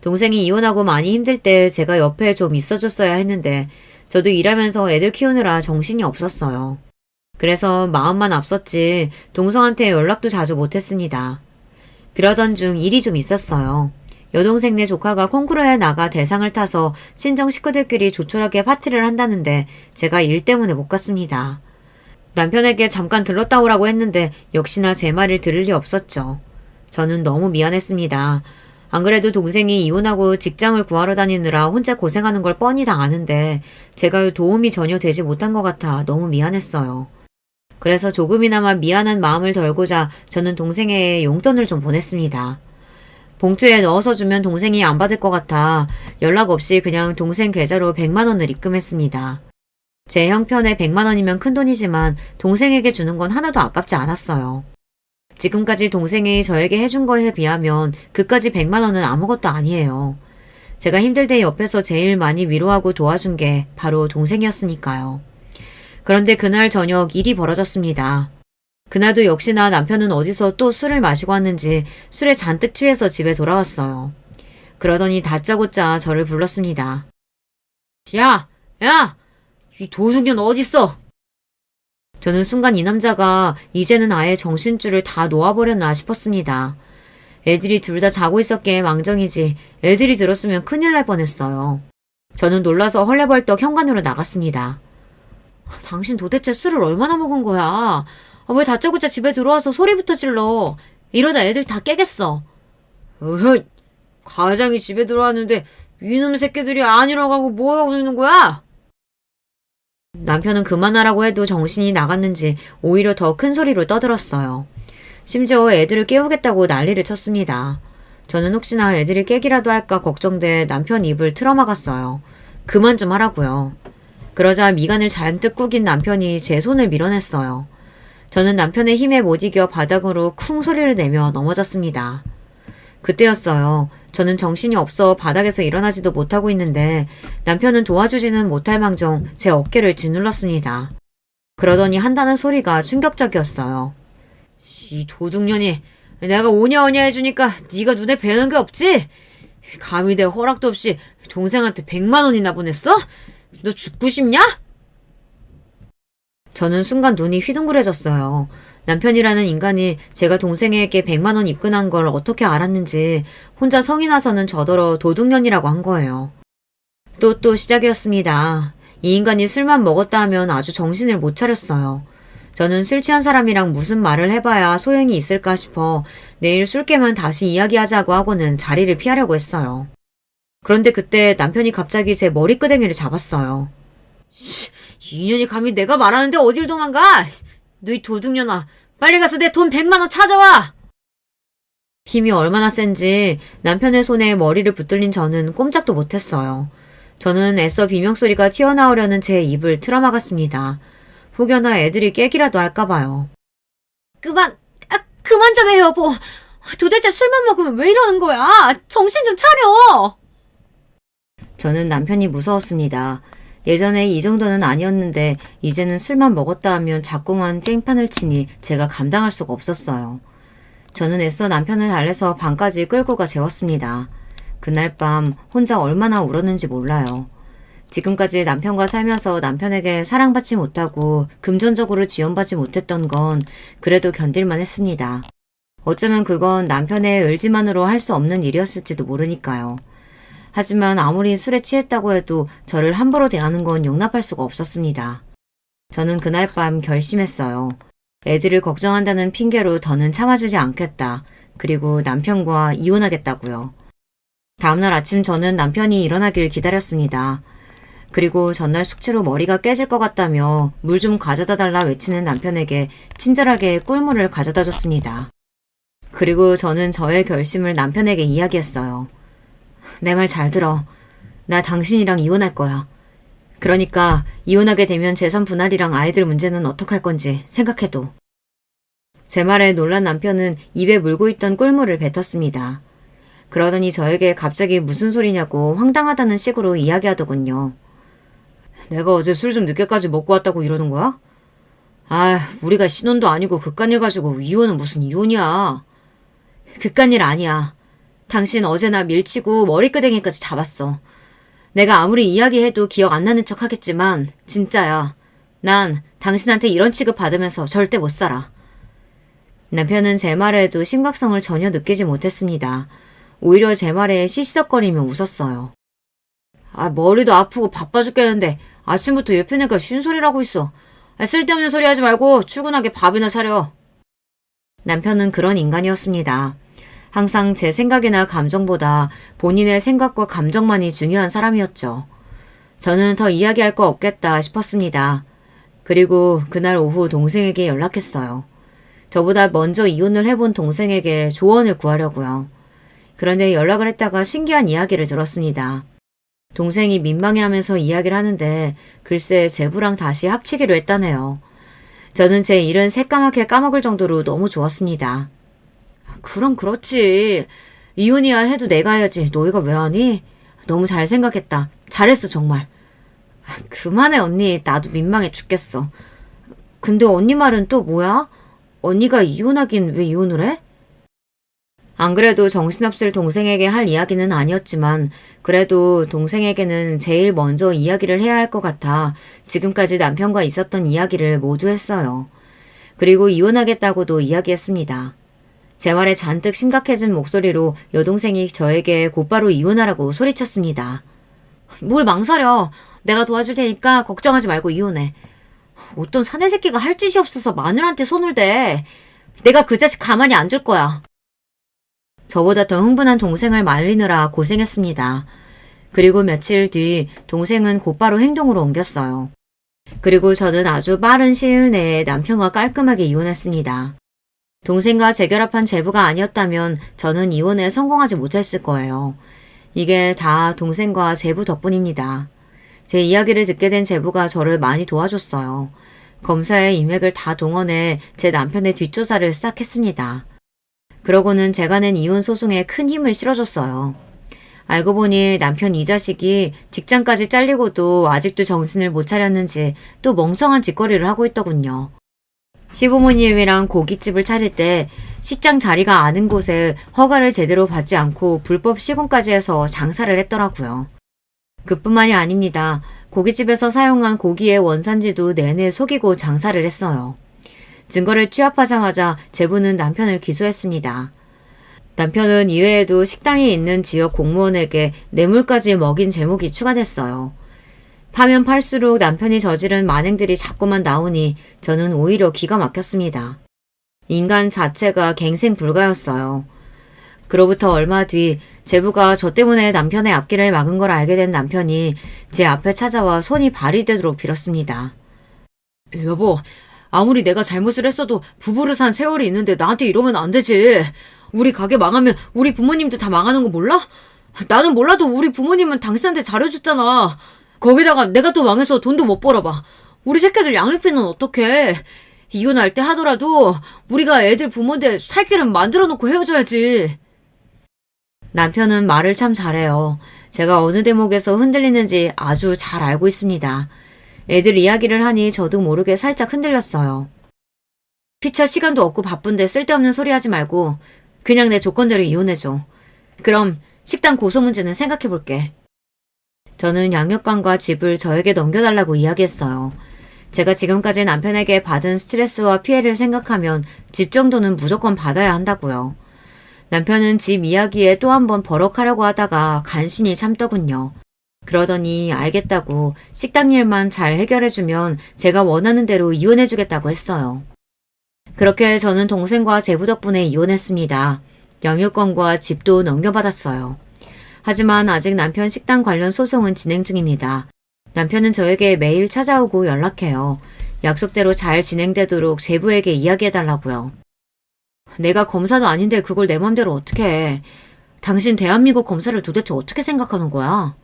동생이 이혼하고 많이 힘들 때 제가 옆에 좀 있어줬어야 했는데 저도 일하면서 애들 키우느라 정신이 없었어요. 그래서 마음만 앞섰지 동성한테 연락도 자주 못했습니다. 그러던 중 일이 좀 있었어요. 여동생네 조카가 콩쿠르에 나가 대상을 타서 친정 식구들끼리 조촐하게 파티를 한다는데 제가 일 때문에 못 갔습니다. 남편에게 잠깐 들렀다 오라고 했는데 역시나 제 말을 들을 리 없었죠. 저는 너무 미안했습니다. 안 그래도 동생이 이혼하고 직장을 구하러 다니느라 혼자 고생하는 걸 뻔히 다 아는데 제가 도움이 전혀 되지 못한 것 같아 너무 미안했어요. 그래서 조금이나마 미안한 마음을 덜고자 저는 동생에게 용돈을 좀 보냈습니다. 봉투에 넣어서 주면 동생이 안 받을 것 같아 연락 없이 그냥 동생 계좌로 100만 원을 입금했습니다. 제 형편에 100만 원이면 큰돈이지만 동생에게 주는 건 하나도 아깝지 않았어요. 지금까지 동생이 저에게 해준 것에 비하면 그까지 100만 원은 아무것도 아니에요. 제가 힘들 때 옆에서 제일 많이 위로하고 도와준 게 바로 동생이었으니까요. 그런데 그날 저녁 일이 벌어졌습니다. 그날도 역시나 남편은 어디서 또 술을 마시고 왔는지 술에 잔뜩 취해서 집에 돌아왔어요. 그러더니 다짜고짜 저를 불렀습니다. 야! 야! 이 도둑년 어딨어? 저는 순간 이 남자가 이제는 아예 정신줄을 다 놓아버렸나 싶었습니다. 애들이 둘 다 자고 있었기에 망정이지 애들이 들었으면 큰일 날 뻔했어요. 저는 놀라서 헐레벌떡 현관으로 나갔습니다. 당신 도대체 술을 얼마나 먹은 거야? 왜 다짜고짜 집에 들어와서 소리부터 질러? 이러다 애들 다 깨겠어. 어허, 과장이 집에 들어왔는데 이놈 새끼들이 아니라고 하고 뭐하고 그러는 거야? 남편은 그만하라고 해도 정신이 나갔는지 오히려 더 큰 소리로 떠들었어요. 심지어 애들을 깨우겠다고 난리를 쳤습니다. 저는 혹시나 애들이 깨기라도 할까 걱정돼 남편 입을 틀어막았어요. 그만 좀 하라고요. 그러자 미간을 잔뜩 구긴 남편이 제 손을 밀어냈어요. 저는 남편의 힘에 못 이겨 바닥으로 쿵 소리를 내며 넘어졌습니다. 그때였어요. 저는 정신이 없어 바닥에서 일어나지도 못하고 있는데 남편은 도와주지는 못할 망정 제 어깨를 짓눌렀습니다. 그러더니 한다는 소리가 충격적이었어요. 이 도둑년이 내가 오냐오냐 해주니까 네가 눈에 뵈는 게 없지? 감히 내 허락도 없이 동생한테 100만 원이나 보냈어? 너 죽고 싶냐? 저는 순간 눈이 휘둥그레졌어요. 남편이라는 인간이 제가 동생에게 100만 원 입금한 걸 어떻게 알았는지 혼자 성이 나서는 저더러 도둑년이라고 한 거예요. 또 시작이었습니다. 이 인간이 술만 먹었다 하면 아주 정신을 못 차렸어요. 저는 술 취한 사람이랑 무슨 말을 해봐야 소용이 있을까 싶어 내일 술 깨면 다시 이야기하자고 하고는 자리를 피하려고 했어요. 그런데 그때 남편이 갑자기 제 머리끄댕이를 잡았어요. 이년이 감히 내가 말하는데 어딜 도망가? 너희 도둑년아, 빨리 가서 내 돈 100만 원 찾아와! 힘이 얼마나 센지 남편의 손에 머리를 붙들린 저는 꼼짝도 못했어요. 저는 애써 비명소리가 튀어나오려는 제 입을 틀어막았습니다. 혹여나 애들이 깨기라도 할까봐요. 그만 좀 해요, 여보. 도대체 술만 먹으면 왜 이러는 거야? 정신 좀 차려! 저는 남편이 무서웠습니다. 예전에 이 정도는 아니었는데 이제는 술만 먹었다 하면 자꾸만 깽판을 치니 제가 감당할 수가 없었어요. 저는 애써 남편을 달래서 방까지 끌고 가 재웠습니다. 그날 밤 혼자 얼마나 울었는지 몰라요. 지금까지 남편과 살면서 남편에게 사랑받지 못하고 금전적으로 지원받지 못했던 건 그래도 견딜만 했습니다. 어쩌면 그건 남편의 의지만으로 할 수 없는 일이었을지도 모르니까요. 하지만 아무리 술에 취했다고 해도 저를 함부로 대하는 건 용납할 수가 없었습니다. 저는 그날 밤 결심했어요. 애들을 걱정한다는 핑계로 더는 참아주지 않겠다. 그리고 남편과 이혼하겠다고요. 다음날 아침 저는 남편이 일어나길 기다렸습니다. 그리고 전날 숙취로 머리가 깨질 것 같다며 물 좀 가져다 달라 외치는 남편에게 친절하게 꿀물을 가져다 줬습니다. 그리고 저는 저의 결심을 남편에게 이야기했어요. 내 말 잘 들어. 나 당신이랑 이혼할 거야. 그러니까 이혼하게 되면 재산 분할이랑 아이들 문제는 어떡할 건지 생각해도. 제 말에 놀란 남편은 입에 물고 있던 꿀물을 뱉었습니다. 그러더니 저에게 갑자기 무슨 소리냐고 황당하다는 식으로 이야기하더군요. 내가 어제 술 좀 늦게까지 먹고 왔다고 이러는 거야? 우리가 신혼도 아니고 그깟일 가지고 이혼은 무슨 이혼이야. 그깟일 아니야. 당신 어제 나 밀치고 머리끄댕이까지 잡았어. 내가 아무리 이야기해도 기억 안 나는 척 하겠지만 진짜야. 난 당신한테 이런 취급 받으면서 절대 못 살아. 남편은 제 말에도 심각성을 전혀 느끼지 못했습니다. 오히려 제 말에 시시덕거리며 웃었어요. 머리도 아프고 바빠 죽겠는데 아침부터 옆에 내가 쉰소리라고 있어. 쓸데없는 소리 하지 말고 출근하게 밥이나 차려. 남편은 그런 인간이었습니다. 항상 제 생각이나 감정보다 본인의 생각과 감정만이 중요한 사람이었죠. 저는 더 이야기할 거 없겠다 싶었습니다. 그리고 그날 오후 동생에게 연락했어요. 저보다 먼저 이혼을 해본 동생에게 조언을 구하려고요. 그런데 연락을 했다가 신기한 이야기를 들었습니다. 동생이 민망해하면서 이야기를 하는데 글쎄 제부랑 다시 합치기로 했다네요. 저는 제 일은 새까맣게 까먹을 정도로 너무 좋았습니다. 그럼 그렇지. 이혼이야 해도 내가 해야지. 너희가 왜 하니? 너무 잘 생각했다. 잘했어 정말. 그만해 언니. 나도 민망해 죽겠어. 근데 언니 말은 또 뭐야? 언니가 이혼하긴 왜 이혼을 해? 안 그래도 정신없을 동생에게 할 이야기는 아니었지만 그래도 동생에게는 제일 먼저 이야기를 해야 할 것 같아 지금까지 남편과 있었던 이야기를 모두 했어요. 그리고 이혼하겠다고도 이야기했습니다. 제 말에 잔뜩 심각해진 목소리로 여동생이 저에게 곧바로 이혼하라고 소리쳤습니다. 뭘 망설여. 내가 도와줄 테니까 걱정하지 말고 이혼해. 어떤 사내 새끼가 할 짓이 없어서 마누라한테 손을 대. 내가 그 자식 가만히 안 둘 거야. 저보다 더 흥분한 동생을 말리느라 고생했습니다. 그리고 며칠 뒤 동생은 곧바로 행동으로 옮겼어요. 그리고 저는 아주 빠른 시일 내에 남편과 깔끔하게 이혼했습니다. 동생과 재결합한 제부가 아니었다면 저는 이혼에 성공하지 못했을 거예요. 이게 다 동생과 제부 덕분입니다. 제 이야기를 듣게 된 제부가 저를 많이 도와줬어요. 검사의 인맥을 다 동원해 제 남편의 뒷조사를 싹 했습니다. 그러고는 제가 낸 이혼 소송에 큰 힘을 실어줬어요. 알고 보니 남편 이 자식이 직장까지 잘리고도 아직도 정신을 못 차렸는지 또 멍청한 짓거리를 하고 있더군요. 시부모님이랑 고깃집을 차릴 때 식장 자리가 아는 곳에 허가를 제대로 받지 않고 불법 시공까지 해서 장사를 했더라고요. 그뿐만이 아닙니다. 고깃집에서 사용한 고기의 원산지도 내내 속이고 장사를 했어요. 증거를 취합하자마자 제보는 남편을 기소했습니다. 남편은 이외에도 식당이 있는 지역 공무원에게 뇌물까지 먹인 제목이 추가됐어요. 파면 팔수록 남편이 저지른 만행들이 자꾸만 나오니 저는 오히려 기가 막혔습니다. 인간 자체가 갱생 불가였어요. 그로부터 얼마 뒤 제부가 저 때문에 남편의 앞길을 막은 걸 알게 된 남편이 제 앞에 찾아와 손이 발이 되도록 빌었습니다. 여보, 아무리 내가 잘못을 했어도 부부를 산 세월이 있는데 나한테 이러면 안 되지. 우리 가게 망하면 우리 부모님도 다 망하는 거 몰라? 나는 몰라도 우리 부모님은 당신한테 잘해줬잖아. 거기다가 내가 또 망해서 돈도 못 벌어봐. 우리 새끼들 양육비는 어떡해. 이혼할 때 하더라도 우리가 애들 부모인데 살 길은 만들어 놓고 헤어져야지. 남편은 말을 참 잘해요. 제가 어느 대목에서 흔들리는지 아주 잘 알고 있습니다. 애들 이야기를 하니 저도 모르게 살짝 흔들렸어요. 피차 시간도 없고 바쁜데 쓸데없는 소리 하지 말고 그냥 내 조건대로 이혼해줘. 그럼 식당 고소 문제는 생각해볼게. 저는 양육관과 집을 저에게 넘겨달라고 이야기했어요. 제가 지금까지 남편에게 받은 스트레스와 피해를 생각하면 집 정도는 무조건 받아야 한다고요. 남편은 집 이야기에 또 한 번 버럭하려고 하다가 간신히 참더군요. 그러더니 알겠다고 식당 일만 잘 해결해주면 제가 원하는 대로 이혼해주겠다고 했어요. 그렇게 저는 동생과 제부 덕분에 이혼했습니다. 양육권과 집도 넘겨받았어요. 하지만 아직 남편 식당 관련 소송은 진행 중입니다. 남편은 저에게 매일 찾아오고 연락해요. 약속대로 잘 진행되도록 제부에게 이야기해달라고요. 내가 검사도 아닌데 그걸 내 맘대로 어떻게 해. 당신 대한민국 검사를 도대체 어떻게 생각하는 거야?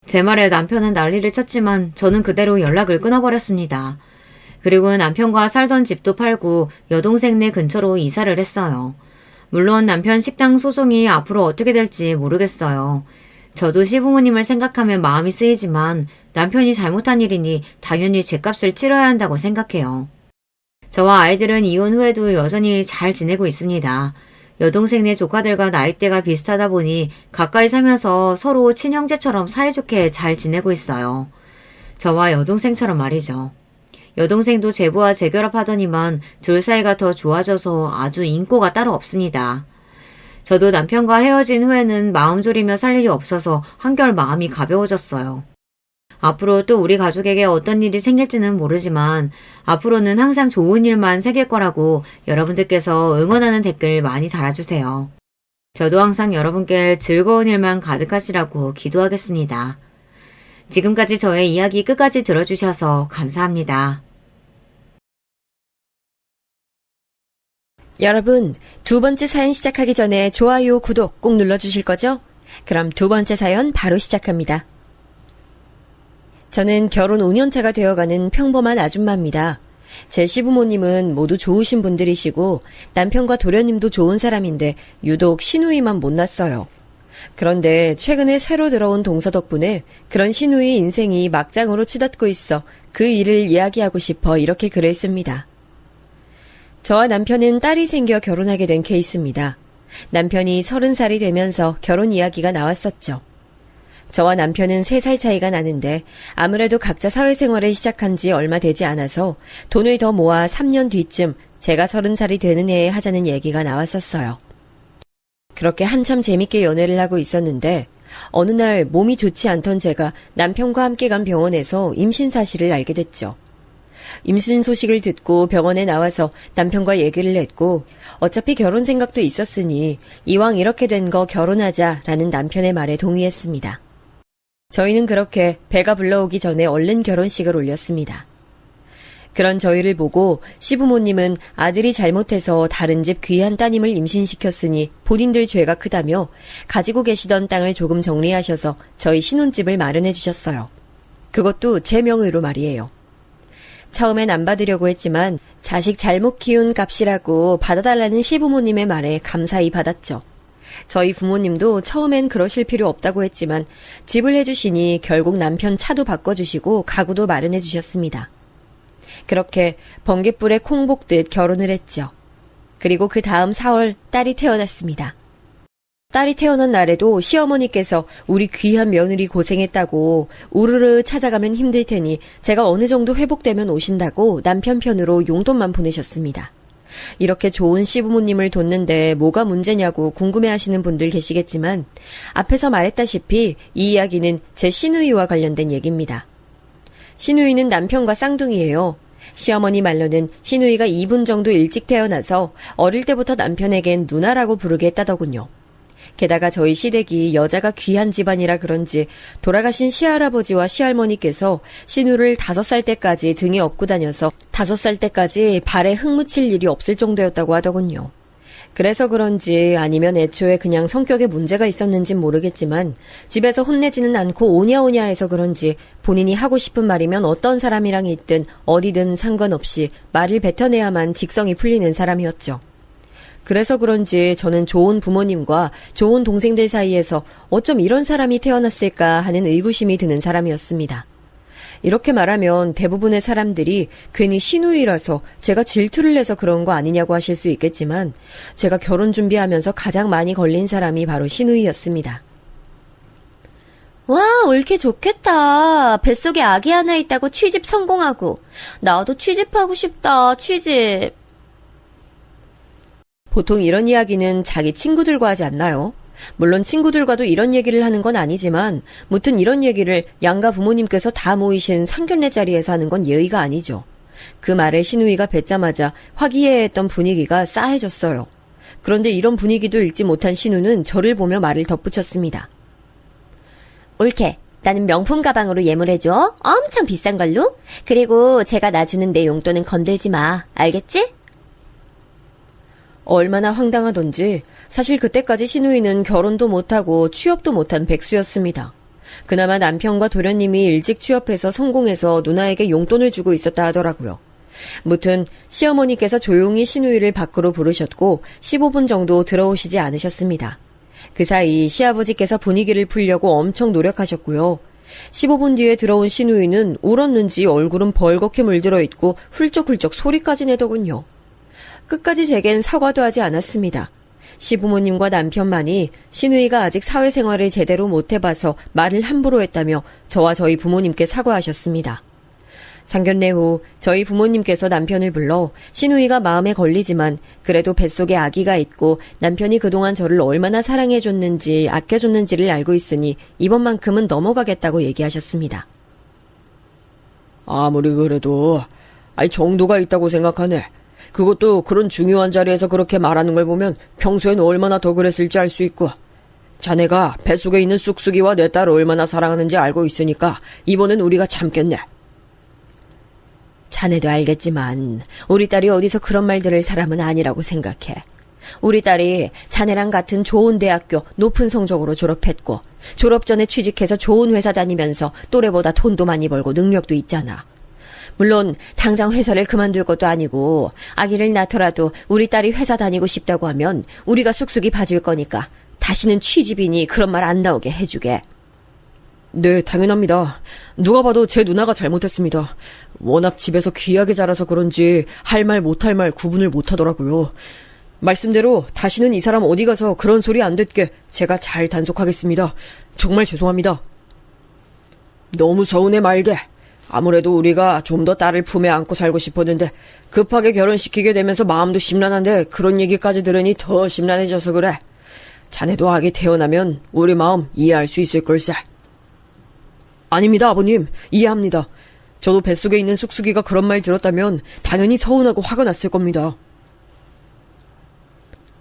제 말에 남편은 난리를 쳤지만 저는 그대로 연락을 끊어버렸습니다. 그리고 남편과 살던 집도 팔고 여동생네 근처로 이사를 했어요. 물론 남편 식당 소송이 앞으로 어떻게 될지 모르겠어요. 저도 시부모님을 생각하면 마음이 쓰이지만 남편이 잘못한 일이니 당연히 죗값을 치러야 한다고 생각해요. 저와 아이들은 이혼 후에도 여전히 잘 지내고 있습니다. 여동생네 조카들과 나이대가 비슷하다 보니 가까이 살면서 서로 친형제처럼 사이좋게 잘 지내고 있어요. 저와 여동생처럼 말이죠. 여동생도 제부와 재결합하더니만 둘 사이가 더 좋아져서 아주 인꼬가 따로 없습니다. 저도 남편과 헤어진 후에는 마음 졸이며 살 일이 없어서 한결 마음이 가벼워졌어요. 앞으로 또 우리 가족에게 어떤 일이 생길지는 모르지만 앞으로는 항상 좋은 일만 생길 거라고 여러분들께서 응원하는 댓글 많이 달아주세요. 저도 항상 여러분께 즐거운 일만 가득하시라고 기도하겠습니다. 지금까지 저의 이야기 끝까지 들어주셔서 감사합니다. 여러분, 두 번째 사연 시작하기 전에 좋아요, 구독 꼭 눌러주실 거죠? 그럼 두 번째 사연 바로 시작합니다. 저는 결혼 5년차가 되어가는 평범한 아줌마입니다. 제 시부모님은 모두 좋으신 분들이시고 남편과 도련님도 좋은 사람인데 유독 시누이만 못났어요. 그런데 최근에 새로 들어온 동서 덕분에 그런 시누이 인생이 막장으로 치닫고 있어 그 일을 이야기하고 싶어 이렇게 글을 씁니다. 저와 남편은 딸이 생겨 결혼하게 된 케이스입니다. 남편이 30살이 되면서 결혼 이야기가 나왔었죠. 저와 남편은 3살 차이가 나는데 아무래도 각자 사회생활을 시작한 지 얼마 되지 않아서 돈을 더 모아 3년 뒤쯤 제가 30살이 되는 해에 하자는 얘기가 나왔었어요. 그렇게 한참 재밌게 연애를 하고 있었는데 어느 날 몸이 좋지 않던 제가 남편과 함께 간 병원에서 임신 사실을 알게 됐죠. 임신 소식을 듣고 병원에 나와서 남편과 얘기를 했고 어차피 결혼 생각도 있었으니 이왕 이렇게 된 거 결혼하자라는 남편의 말에 동의했습니다. 저희는 그렇게 배가 불러오기 전에 얼른 결혼식을 올렸습니다. 그런 저희를 보고 시부모님은 아들이 잘못해서 다른 집 귀한 따님을 임신시켰으니 본인들 죄가 크다며 가지고 계시던 땅을 조금 정리하셔서 저희 신혼집을 마련해 주셨어요. 그것도 제 명의로 말이에요. 처음엔 안 받으려고 했지만 자식 잘못 키운 값이라고 받아달라는 시부모님의 말에 감사히 받았죠. 저희 부모님도 처음엔 그러실 필요 없다고 했지만 집을 해주시니 결국 남편 차도 바꿔주시고 가구도 마련해 주셨습니다. 그렇게 번갯불에 콩 볶듯 결혼을 했죠. 그리고 그 다음 4월 딸이 태어났습니다. 딸이 태어난 날에도 시어머니께서 우리 귀한 며느리 고생했다고 우르르 찾아가면 힘들 테니 제가 어느 정도 회복되면 오신다고 남편 편으로 용돈만 보내셨습니다. 이렇게 좋은 시부모님을 뒀는데 뭐가 문제냐고 궁금해하시는 분들 계시겠지만 앞에서 말했다시피 이 이야기는 제 시누이와 관련된 얘기입니다. 시누이는 남편과 쌍둥이예요. 시어머니 말로는 시누이가 2분 정도 일찍 태어나서 어릴 때부터 남편에겐 누나라고 부르게 했다더군요. 게다가 저희 시댁이 여자가 귀한 집안이라 그런지 돌아가신 시할아버지와 시할머니께서 시누를 5살 때까지 등에 업고 다녀서 5살 때까지 발에 흙 묻힐 일이 없을 정도였다고 하더군요. 그래서 그런지 아니면 애초에 그냥 성격에 문제가 있었는진 모르겠지만 집에서 혼내지는 않고 오냐오냐 해서 그런지 본인이 하고 싶은 말이면 어떤 사람이랑 있든 어디든 상관없이 말을 뱉어내야만 직성이 풀리는 사람이었죠. 그래서 그런지 저는 좋은 부모님과 좋은 동생들 사이에서 어쩜 이런 사람이 태어났을까 하는 의구심이 드는 사람이었습니다. 이렇게 말하면 대부분의 사람들이 괜히 시누이라서 제가 질투를 내서 그런 거 아니냐고 하실 수 있겠지만 제가 결혼 준비하면서 가장 많이 걸린 사람이 바로 시누이였습니다. 와, 옳게 좋겠다. 뱃속에 아기 하나 있다고 취집 성공하고. 나도 취집하고 싶다, 취집. 보통 이런 이야기는 자기 친구들과 하지 않나요? 물론 친구들과도 이런 얘기를 하는 건 아니지만 무튼 이런 얘기를 양가 부모님께서 다 모이신 상견례 자리에서 하는 건 예의가 아니죠. 그 말에 시누이가 뱉자마자 화기애애했던 분위기가 싸해졌어요. 그런데 이런 분위기도 읽지 못한 신우는 저를 보며 말을 덧붙였습니다. 옳게. 나는 명품 가방으로 예물해줘. 엄청 비싼 걸로. 그리고 제가 놔주는 내 용돈은 건들지 마. 알겠지? 얼마나 황당하던지 사실 그때까지 시누이는 결혼도 못하고 취업도 못한 백수였습니다. 그나마 남편과 도련님이 일찍 취업해서 성공해서 누나에게 용돈을 주고 있었다 하더라고요. 무튼 시어머니께서 조용히 시누이를 밖으로 부르셨고 15분 정도 들어오시지 않으셨습니다. 그 사이 시아버지께서 분위기를 풀려고 엄청 노력하셨고요. 15분 뒤에 들어온 시누이는 울었는지 얼굴은 벌겋게 물들어 있고 훌쩍훌쩍 소리까지 내더군요. 끝까지 제겐 사과도 하지 않았습니다. 시부모님과 남편만이 시누이가 아직 사회생활을 제대로 못 해봐서 말을 함부로 했다며 저와 저희 부모님께 사과하셨습니다. 상견례 후 저희 부모님께서 남편을 불러 시누이가 마음에 걸리지만 그래도 뱃속에 아기가 있고 남편이 그동안 저를 얼마나 사랑해줬는지 아껴줬는지를 알고 있으니 이번만큼은 넘어가겠다고 얘기하셨습니다. 아무리 그래도 정도가 있다고 생각하네. 그것도 그런 중요한 자리에서 그렇게 말하는 걸 보면 평소엔 얼마나 더 그랬을지 알 수 있고 자네가 뱃속에 있는 쑥쑥이와 내 딸을 얼마나 사랑하는지 알고 있으니까 이번엔 우리가 참겠네. 자네도 알겠지만 우리 딸이 어디서 그런 말 들을 사람은 아니라고 생각해. 우리 딸이 자네랑 같은 좋은 대학교 높은 성적으로 졸업했고 졸업 전에 취직해서 좋은 회사 다니면서 또래보다 돈도 많이 벌고 능력도 있잖아. 물론 당장 회사를 그만둘 것도 아니고 아기를 낳더라도 우리 딸이 회사 다니고 싶다고 하면 우리가 쑥쑥이 봐줄 거니까 다시는 취직이니 그런 말 안 나오게 해주게. 네, 당연합니다. 누가 봐도 제 누나가 잘못했습니다. 워낙 집에서 귀하게 자라서 그런지 할 말 못할 말 구분을 못하더라고요. 말씀대로 다시는 이 사람 어디 가서 그런 소리 안 듣게 제가 잘 단속하겠습니다. 정말 죄송합니다. 너무 서운해 말게. 아무래도 우리가 좀 더 딸을 품에 안고 살고 싶었는데 급하게 결혼시키게 되면서 마음도 심란한데 그런 얘기까지 들으니 더 심란해져서 그래. 자네도 아기 태어나면 우리 마음 이해할 수 있을 걸세. 아닙니다, 아버님. 이해합니다. 저도 뱃속에 있는 쑥쑥이가 그런 말 들었다면 당연히 서운하고 화가 났을 겁니다.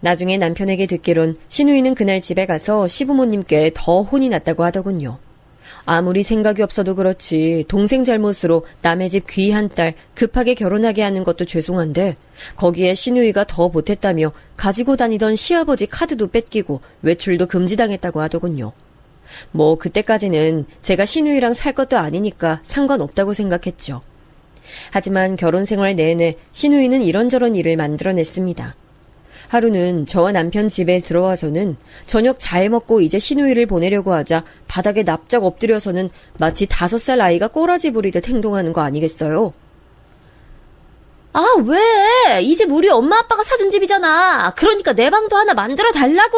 나중에 남편에게 듣기론 시누이는 그날 집에 가서 시부모님께 더 혼이 났다고 하더군요. 아무리 생각이 없어도 그렇지 동생 잘못으로 남의 집 귀한 딸 급하게 결혼하게 하는 것도 죄송한데 거기에 시누이가 더 보탰다며 가지고 다니던 시아버지 카드도 뺏기고 외출도 금지당했다고 하더군요. 뭐 그때까지는 제가 시누이랑 살 것도 아니니까 상관없다고 생각했죠. 하지만 결혼 생활 내내 시누이는 이런저런 일을 만들어냈습니다. 하루는 저와 남편 집에 들어와서는 저녁 잘 먹고 이제 시누이를 보내려고 하자 바닥에 납작 엎드려서는 마치 5살 아이가 꼬라지 부리듯 행동하는 거 아니겠어요? 아, 왜? 이 집 우리 엄마 아빠가 사준 집이잖아. 그러니까 내 방도 하나 만들어 달라고.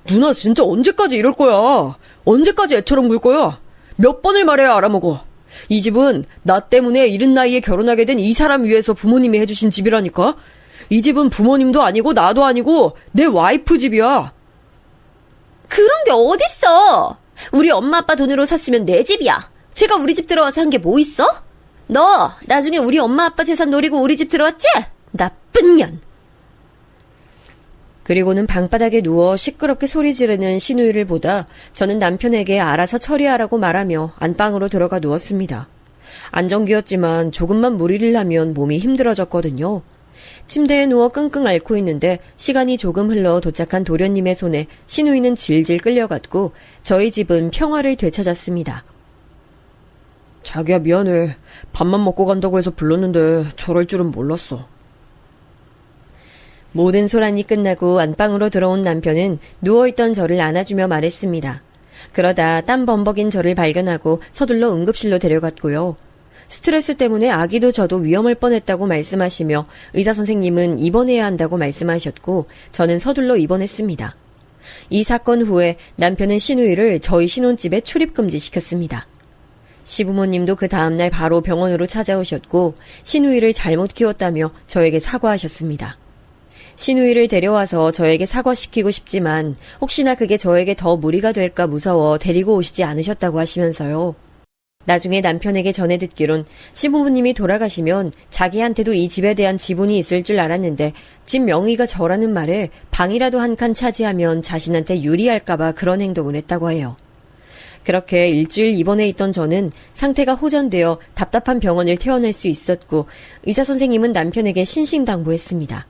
누나 진짜 언제까지 이럴 거야? 언제까지 애처럼 굴 거야? 몇 번을 말해야 알아먹어. 이 집은 나 때문에 이른 나이에 결혼하게 된 이 사람 위해서 부모님이 해주신 집이라니까? 이 집은 부모님도 아니고 나도 아니고 내 와이프 집이야. 그런 게 어딨어? 우리 엄마 아빠 돈으로 샀으면 내 집이야. 제가 우리 집 들어와서 한 게 뭐 있어? 너 나중에 우리 엄마 아빠 재산 노리고 우리 집 들어왔지? 나쁜 년. 그리고는 방바닥에 누워 시끄럽게 소리 지르는 신우이를 보다 저는 남편에게 알아서 처리하라고 말하며 안방으로 들어가 누웠습니다. 안정기였지만 조금만 무리를 하면 몸이 힘들어졌거든요. 침대에 누워 끙끙 앓고 있는데 시간이 조금 흘러 도착한 도련님의 손에 신우이는 질질 끌려갔고 저희 집은 평화를 되찾았습니다. 자기야 미안해. 밥만 먹고 간다고 해서 불렀는데 저럴 줄은 몰랐어. 모든 소란이 끝나고 안방으로 들어온 남편은 누워있던 저를 안아주며 말했습니다. 그러다 땀 범벅인 저를 발견하고 서둘러 응급실로 데려갔고요. 스트레스 때문에 아기도 저도 위험할 뻔했다고 말씀하시며 의사선생님은 입원해야 한다고 말씀하셨고 저는 서둘러 입원했습니다. 이 사건 후에 남편은 신우이를 저희 신혼집에 출입금지시켰습니다. 시부모님도 그 다음날 바로 병원으로 찾아오셨고 신우이를 잘못 키웠다며 저에게 사과하셨습니다. 신우이를 데려와서 저에게 사과시키고 싶지만 혹시나 그게 저에게 더 무리가 될까 무서워 데리고 오시지 않으셨다고 하시면서요. 나중에 남편에게 전해 듣기론 시부모님이 돌아가시면 자기한테도 이 집에 대한 지분이 있을 줄 알았는데 집 명의가 저라는 말에 방이라도 한 칸 차지하면 자신한테 유리할까봐 그런 행동을 했다고 해요. 그렇게 일주일 입원해 있던 저는 상태가 호전되어 답답한 병원을 퇴원할 수 있었고 의사선생님은 남편에게 신신당부했습니다.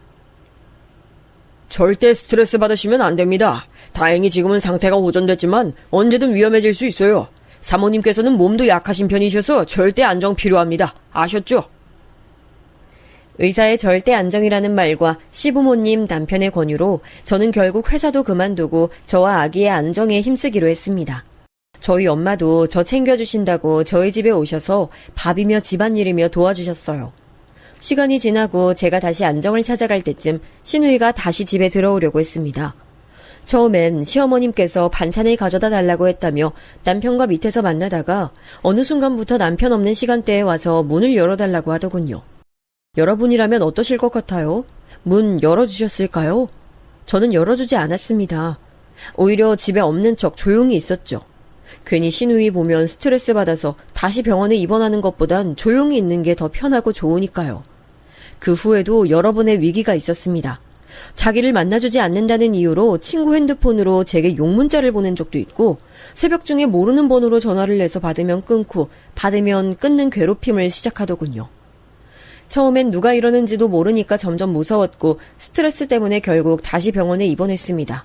절대 스트레스 받으시면 안 됩니다. 다행히 지금은 상태가 호전됐지만 언제든 위험해질 수 있어요. 사모님께서는 몸도 약하신 편이셔서 절대 안정 필요합니다. 아셨죠? 의사의 절대 안정이라는 말과 시부모님 남편의 권유로 저는 결국 회사도 그만두고 저와 아기의 안정에 힘쓰기로 했습니다. 저희 엄마도 저 챙겨주신다고 저희 집에 오셔서 밥이며 집안일이며 도와주셨어요. 시간이 지나고 제가 다시 안정을 찾아갈 때쯤 신우이가 다시 집에 들어오려고 했습니다. 처음엔 시어머님께서 반찬을 가져다 달라고 했다며 남편과 밑에서 만나다가 어느 순간부터 남편 없는 시간대에 와서 문을 열어달라고 하더군요. 여러분이라면 어떠실 것 같아요? 문 열어주셨을까요? 저는 열어주지 않았습니다. 오히려 집에 없는 척 조용히 있었죠. 괜히 신우이 보면 스트레스 받아서 다시 병원에 입원하는 것보단 조용히 있는 게 더 편하고 좋으니까요. 그 후에도 여러 번의 위기가 있었습니다. 자기를 만나주지 않는다는 이유로 친구 핸드폰으로 제게 욕문자를 보낸 적도 있고 새벽 중에 모르는 번호로 전화를 내서 받으면 끊고 받으면 끊는 괴롭힘을 시작하더군요. 처음엔 누가 이러는지도 모르니까 점점 무서웠고 스트레스 때문에 결국 다시 병원에 입원했습니다.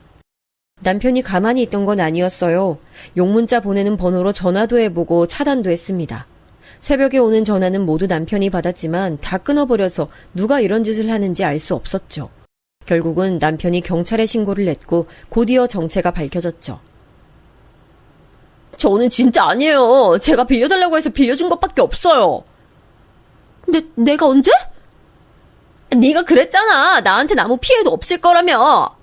남편이 가만히 있던 건 아니었어요. 욕문자 보내는 번호로 전화도 해보고 차단도 했습니다. 새벽에 오는 전화는 모두 남편이 받았지만 다 끊어버려서 누가 이런 짓을 하는지 알 수 없었죠. 결국은 남편이 경찰에 신고를 냈고 곧이어 정체가 밝혀졌죠. 저는 진짜 아니에요. 제가 빌려달라고 해서 빌려준 것밖에 없어요. 내가 언제? 네가 그랬잖아. 나한텐 아무 피해도 없을 거라며.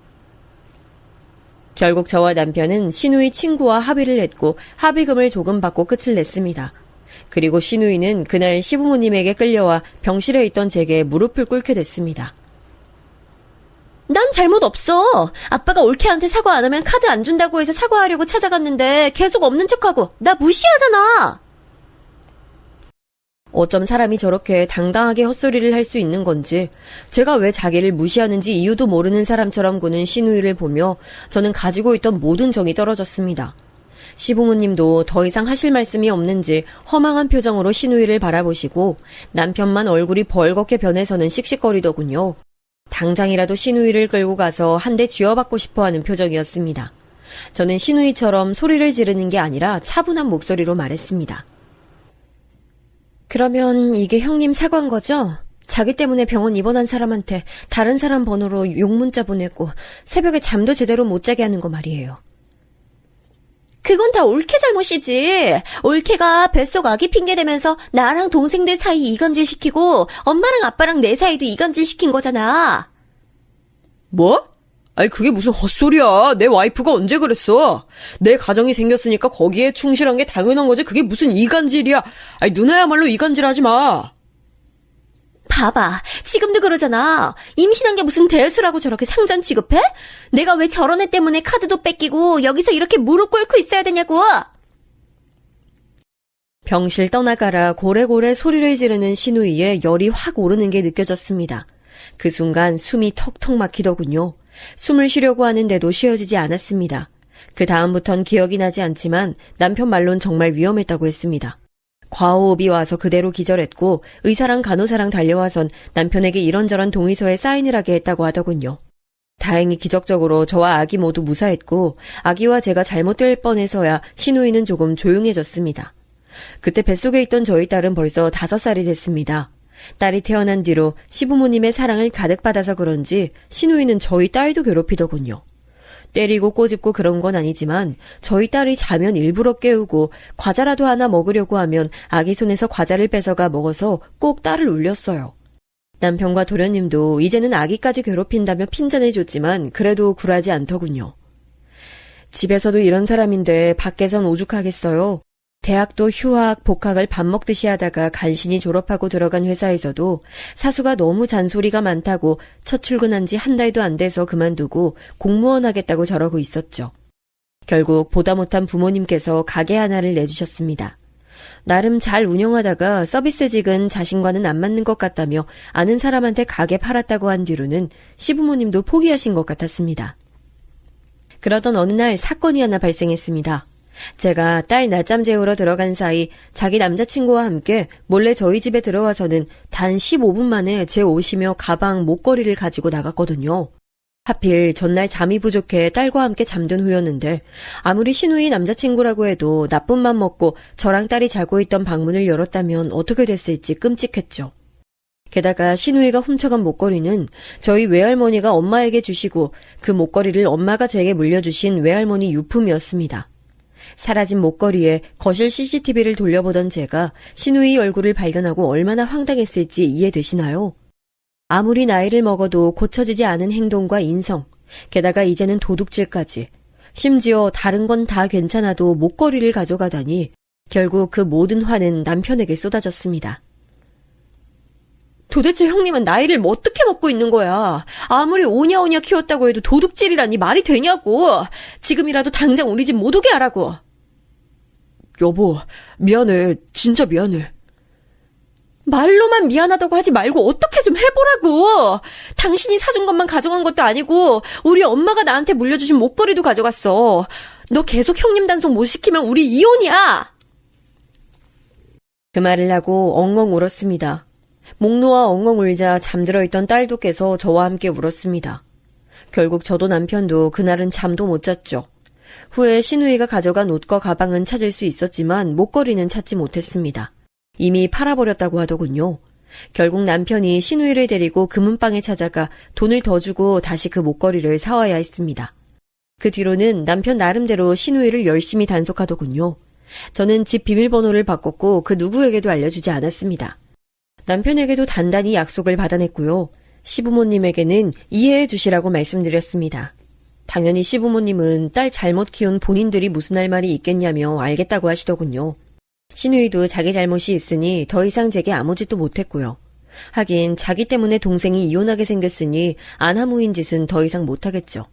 결국 저와 남편은 신우이 친구와 합의를 했고 합의금을 조금 받고 끝을 냈습니다. 그리고 신우이는 그날 시부모님에게 끌려와 병실에 있던 제게 무릎을 꿇게 됐습니다. 난 잘못 없어. 아빠가 올케한테 사과 안 하면 카드 안 준다고 해서 사과하려고 찾아갔는데 계속 없는 척하고 나 무시하잖아. 어쩜 사람이 저렇게 당당하게 헛소리를 할 수 있는 건지 제가 왜 자기를 무시하는지 이유도 모르는 사람처럼 구는 신우이를 보며 저는 가지고 있던 모든 정이 떨어졌습니다. 시부모님도 더 이상 하실 말씀이 없는지 허망한 표정으로 신우이를 바라보시고 남편만 얼굴이 벌겋게 변해서는 씩씩거리더군요. 당장이라도 신우이를 끌고 가서 한 대 쥐어받고 싶어하는 표정이었습니다. 저는 신우이처럼 소리를 지르는 게 아니라 차분한 목소리로 말했습니다. 그러면 이게 형님 사과인 거죠? 자기 때문에 병원 입원한 사람한테 다른 사람 번호로 욕문자 보내고 새벽에 잠도 제대로 못 자게 하는 거 말이에요. 그건 다 올케 잘못이지. 올케가 뱃속 아기 핑계대면서 나랑 동생들 사이 이간질시키고 엄마랑 아빠랑 내 사이도 이간질시킨 거잖아. 뭐? 아니, 그게 무슨 헛소리야. 내 와이프가 언제 그랬어? 내 가정이 생겼으니까 거기에 충실한 게 당연한 거지. 그게 무슨 이간질이야. 아니, 누나야말로 이간질 하지 마. 봐봐. 지금도 그러잖아. 임신한 게 무슨 대수라고 저렇게 상전 취급해? 내가 왜 저런 애 때문에 카드도 뺏기고 여기서 이렇게 무릎 꿇고 있어야 되냐고. 병실 떠나가라 고래고래 소리를 지르는 신우이에 열이 확 오르는 게 느껴졌습니다. 그 순간 숨이 턱턱 막히더군요. 숨을 쉬려고 하는데도 쉬어지지 않았습니다. 그 다음부턴 기억이 나지 않지만 남편 말론 정말 위험했다고 했습니다. 과호흡이 와서 그대로 기절했고 의사랑 간호사랑 달려와선 남편에게 이런저런 동의서에 사인을 하게 했다고 하더군요. 다행히 기적적으로 저와 아기 모두 무사했고 아기와 제가 잘못될 뻔해서야 신우이는 조금 조용해졌습니다. 그때 뱃속에 있던 저희 딸은 벌써 5살이 됐습니다. 딸이 태어난 뒤로 시부모님의 사랑을 가득 받아서 그런지 신우이는 저희 딸도 괴롭히더군요. 때리고 꼬집고 그런 건 아니지만 저희 딸이 자면 일부러 깨우고 과자라도 하나 먹으려고 하면 아기 손에서 과자를 뺏어가 먹어서 꼭 딸을 울렸어요. 남편과 도련님도 이제는 아기까지 괴롭힌다며 핀잔해줬지만 그래도 굴하지 않더군요. 집에서도 이런 사람인데 밖에선 오죽하겠어요. 대학도 휴학, 복학을 밥 먹듯이 하다가 간신히 졸업하고 들어간 회사에서도 사수가 너무 잔소리가 많다고 첫 출근한 지 한 달도 안 돼서 그만두고 공무원 하겠다고 저러고 있었죠. 결국 보다 못한 부모님께서 가게 하나를 내주셨습니다. 나름 잘 운영하다가 서비스직은 자신과는 안 맞는 것 같다며 아는 사람한테 가게 팔았다고 한 뒤로는 시부모님도 포기하신 것 같았습니다. 그러던 어느 날 사건이 하나 발생했습니다. 제가 딸 낮잠 재우러 들어간 사이 자기 남자친구와 함께 몰래 저희 집에 들어와서는 단 15분 만에 제 옷이며 가방, 목걸이를 가지고 나갔거든요. 하필 전날 잠이 부족해 딸과 함께 잠든 후였는데 아무리 신우이 남자친구라고 해도 나쁜 맘 먹고 저랑 딸이 자고 있던 방문을 열었다면 어떻게 됐을지 끔찍했죠. 게다가 신우이가 훔쳐간 목걸이는 저희 외할머니가 엄마에게 주시고 그 목걸이를 엄마가 제게 물려주신 외할머니 유품이었습니다. 사라진 목걸이에 거실 CCTV를 돌려보던 제가 신우이 얼굴을 발견하고 얼마나 황당했을지 이해되시나요? 아무리 나이를 먹어도 고쳐지지 않은 행동과 인성, 게다가 이제는 도둑질까지, 심지어 다른 건 다 괜찮아도 목걸이를 가져가다니 결국 그 모든 화는 남편에게 쏟아졌습니다. 도대체 형님은 나이를 뭐 어떻게 먹고 있는 거야? 아무리 오냐오냐 키웠다고 해도 도둑질이라니 말이 되냐고. 지금이라도 당장 우리 집 못 오게 하라고. 여보, 미안해. 진짜 미안해. 말로만 미안하다고 하지 말고 어떻게 좀 해보라고. 당신이 사준 것만 가져간 것도 아니고 우리 엄마가 나한테 물려주신 목걸이도 가져갔어. 너 계속 형님 단속 못 시키면 우리 이혼이야. 그 말을 하고 엉엉 울었습니다. 목 놓아 엉엉 울자 잠들어 있던 딸도 깨서 저와 함께 울었습니다. 결국 저도 남편도 그날은 잠도 못 잤죠. 후에 신우이가 가져간 옷과 가방은 찾을 수 있었지만 목걸이는 찾지 못했습니다. 이미 팔아버렸다고 하더군요. 결국 남편이 신우이를 데리고 금은방에 찾아가 돈을 더 주고 다시 그 목걸이를 사와야 했습니다. 그 뒤로는 남편 나름대로 신우이를 열심히 단속하더군요. 저는 집 비밀번호를 바꿨고 그 누구에게도 알려주지 않았습니다. 남편에게도 단단히 약속을 받아냈고요. 시부모님에게는 이해해 주시라고 말씀드렸습니다. 당연히 시부모님은 딸 잘못 키운 본인들이 무슨 할 말이 있겠냐며 알겠다고 하시더군요. 신우이도 자기 잘못이 있으니 더 이상 제게 아무 짓도 못했고요. 하긴 자기 때문에 동생이 이혼하게 생겼으니 안하무인 짓은 더 이상 못하겠죠.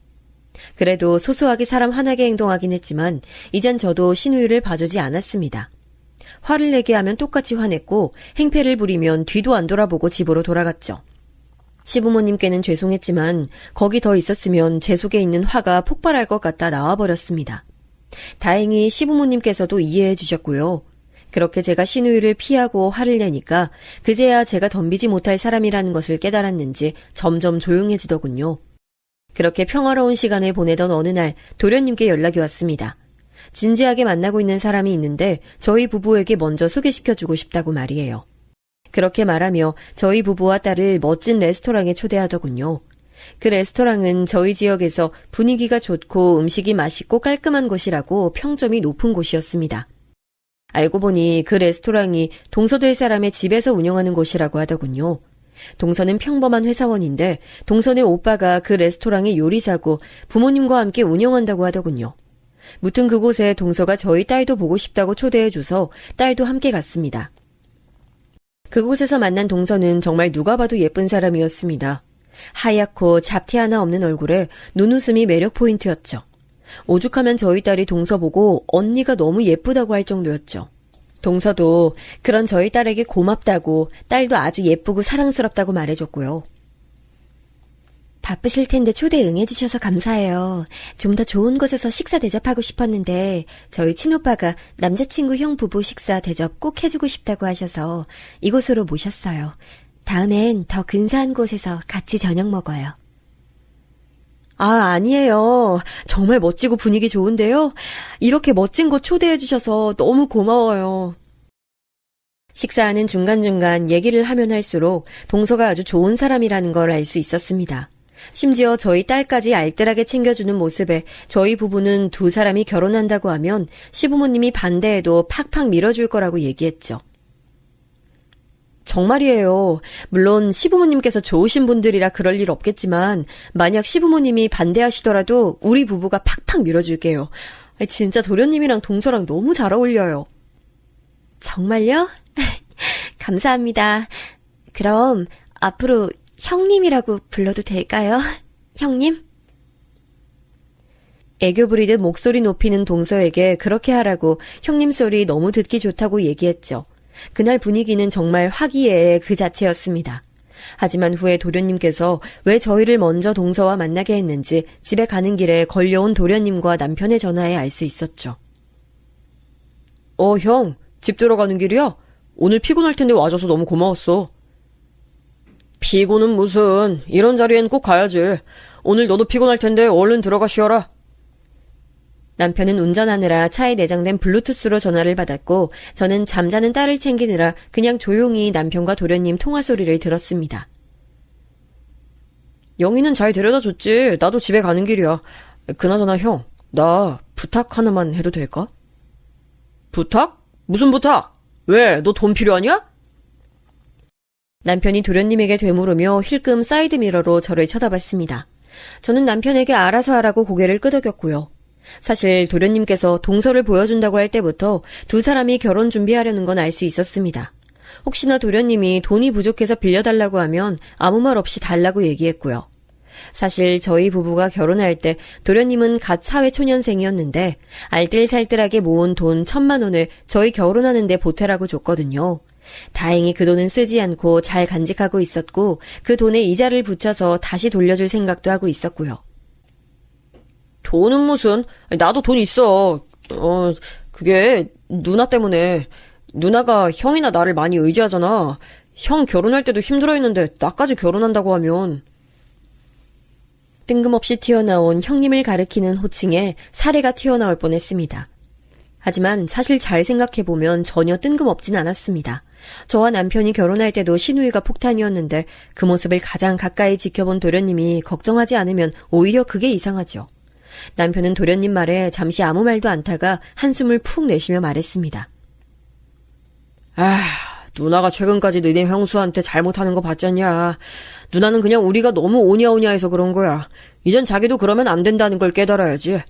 그래도 소소하게 사람 화나게 행동하긴 했지만 이젠 저도 신우이를 봐주지 않았습니다. 화를 내게 하면 똑같이 화냈고 행패를 부리면 뒤도 안 돌아보고 집으로 돌아갔죠. 시부모님께는 죄송했지만 거기 더 있었으면 제 속에 있는 화가 폭발할 것 같아 나와버렸습니다. 다행히 시부모님께서도 이해해 주셨고요. 그렇게 제가 신우이를 피하고 화를 내니까 그제야 제가 덤비지 못할 사람이라는 것을 깨달았는지 점점 조용해지더군요. 그렇게 평화로운 시간을 보내던 어느 날 도련님께 연락이 왔습니다. 진지하게 만나고 있는 사람이 있는데 저희 부부에게 먼저 소개시켜주고 싶다고 말이에요. 그렇게 말하며 저희 부부와 딸을 멋진 레스토랑에 초대하더군요. 그 레스토랑은 저희 지역에서 분위기가 좋고 음식이 맛있고 깔끔한 곳이라고 평점이 높은 곳이었습니다. 알고 보니 그 레스토랑이 동서될 사람의 집에서 운영하는 곳이라고 하더군요. 동서는 평범한 회사원인데 동서네 오빠가 그 레스토랑의 요리사고 부모님과 함께 운영한다고 하더군요. 무튼 그곳에 동서가 저희 딸도 보고 싶다고 초대해줘서 딸도 함께 갔습니다. 그곳에서 만난 동서는 정말 누가 봐도 예쁜 사람이었습니다. 하얗고 잡티 하나 없는 얼굴에 눈웃음이 매력 포인트였죠. 오죽하면 저희 딸이 동서 보고 언니가 너무 예쁘다고 할 정도였죠. 동서도 그런 저희 딸에게 고맙다고 딸도 아주 예쁘고 사랑스럽다고 말해줬고요. 바쁘실 텐데 초대 응해주셔서 감사해요. 좀 더 좋은 곳에서 식사 대접하고 싶었는데 저희 친오빠가 남자친구 형 부부 식사 대접 꼭 해주고 싶다고 하셔서 이곳으로 모셨어요. 다음엔 더 근사한 곳에서 같이 저녁 먹어요. 아니에요. 정말 멋지고 분위기 좋은데요. 이렇게 멋진 곳 초대해주셔서 너무 고마워요. 식사하는 중간중간 얘기를 하면 할수록 동서가 아주 좋은 사람이라는 걸 알 수 있었습니다. 심지어 저희 딸까지 알뜰하게 챙겨주는 모습에 저희 부부는 두 사람이 결혼한다고 하면 시부모님이 반대해도 팍팍 밀어줄 거라고 얘기했죠. 정말이에요. 물론 시부모님께서 좋으신 분들이라 그럴 일 없겠지만 만약 시부모님이 반대하시더라도 우리 부부가 팍팍 밀어줄게요. 진짜 도련님이랑 동서랑 너무 잘 어울려요. 정말요? 감사합니다. 그럼 앞으로 형님이라고 불러도 될까요? 형님? 애교 부리듯 목소리 높이는 동서에게 그렇게 하라고 형님 소리 너무 듣기 좋다고 얘기했죠. 그날 분위기는 정말 화기애애 그 자체였습니다. 하지만 후에 도련님께서 왜 저희를 먼저 동서와 만나게 했는지 집에 가는 길에 걸려온 도련님과 남편의 전화에 알 수 있었죠. 형, 집 들어가는 길이야? 오늘 피곤할 텐데 와줘서 너무 고마웠어. 피곤은 무슨, 이런 자리엔 꼭 가야지. 오늘 너도 피곤할 텐데 얼른 들어가 쉬어라. 남편은 운전하느라 차에 내장된 블루투스로 전화를 받았고 저는 잠자는 딸을 챙기느라 그냥 조용히 남편과 도련님 통화 소리를 들었습니다. 영희는 잘 데려다 줬지. 나도 집에 가는 길이야. 그나저나 형, 나 부탁 하나만 해도 될까? 부탁? 무슨 부탁? 왜? 너 돈 필요하냐? 남편이 도련님에게 되물으며 힐끔 사이드미러로 저를 쳐다봤습니다. 저는 남편에게 알아서 하라고 고개를 끄덕였고요. 사실 도련님께서 동서를 보여준다고 할 때부터 두 사람이 결혼 준비하려는 건 알 수 있었습니다. 혹시나 도련님이 돈이 부족해서 빌려달라고 하면 아무 말 없이 달라고 얘기했고요. 사실 저희 부부가 결혼할 때 도련님은 갓 사회초년생이었는데 알뜰살뜰하게 모은 돈 1,000만 원을 저희 결혼하는데 보태라고 줬거든요. 다행히 그 돈은 쓰지 않고 잘 간직하고 있었고 그 돈에 이자를 붙여서 다시 돌려줄 생각도 하고 있었고요. 돈은 무슨, 나도 돈 있어. 그게 누나 때문에. 누나가 형이나 나를 많이 의지하잖아. 형 결혼할 때도 힘들어했는데 나까지 결혼한다고 하면. 뜬금없이 튀어나온 형님을 가리키는 호칭에 사례가 튀어나올 뻔했습니다. 하지만 사실 잘 생각해보면 전혀 뜬금없진 않았습니다. 저와 남편이 결혼할 때도 시누이가 폭탄이었는데 그 모습을 가장 가까이 지켜본 도련님이 걱정하지 않으면 오히려 그게 이상하죠. 남편은 도련님 말에 잠시 아무 말도 않다가 한숨을 푹 내쉬며 말했습니다. 누나가 최근까지 너네 형수한테 잘못하는 거 봤잖냐. 누나는 그냥 우리가 너무 오냐오냐 해서 그런 거야. 이젠 자기도 그러면 안 된다는 걸 깨달아야지.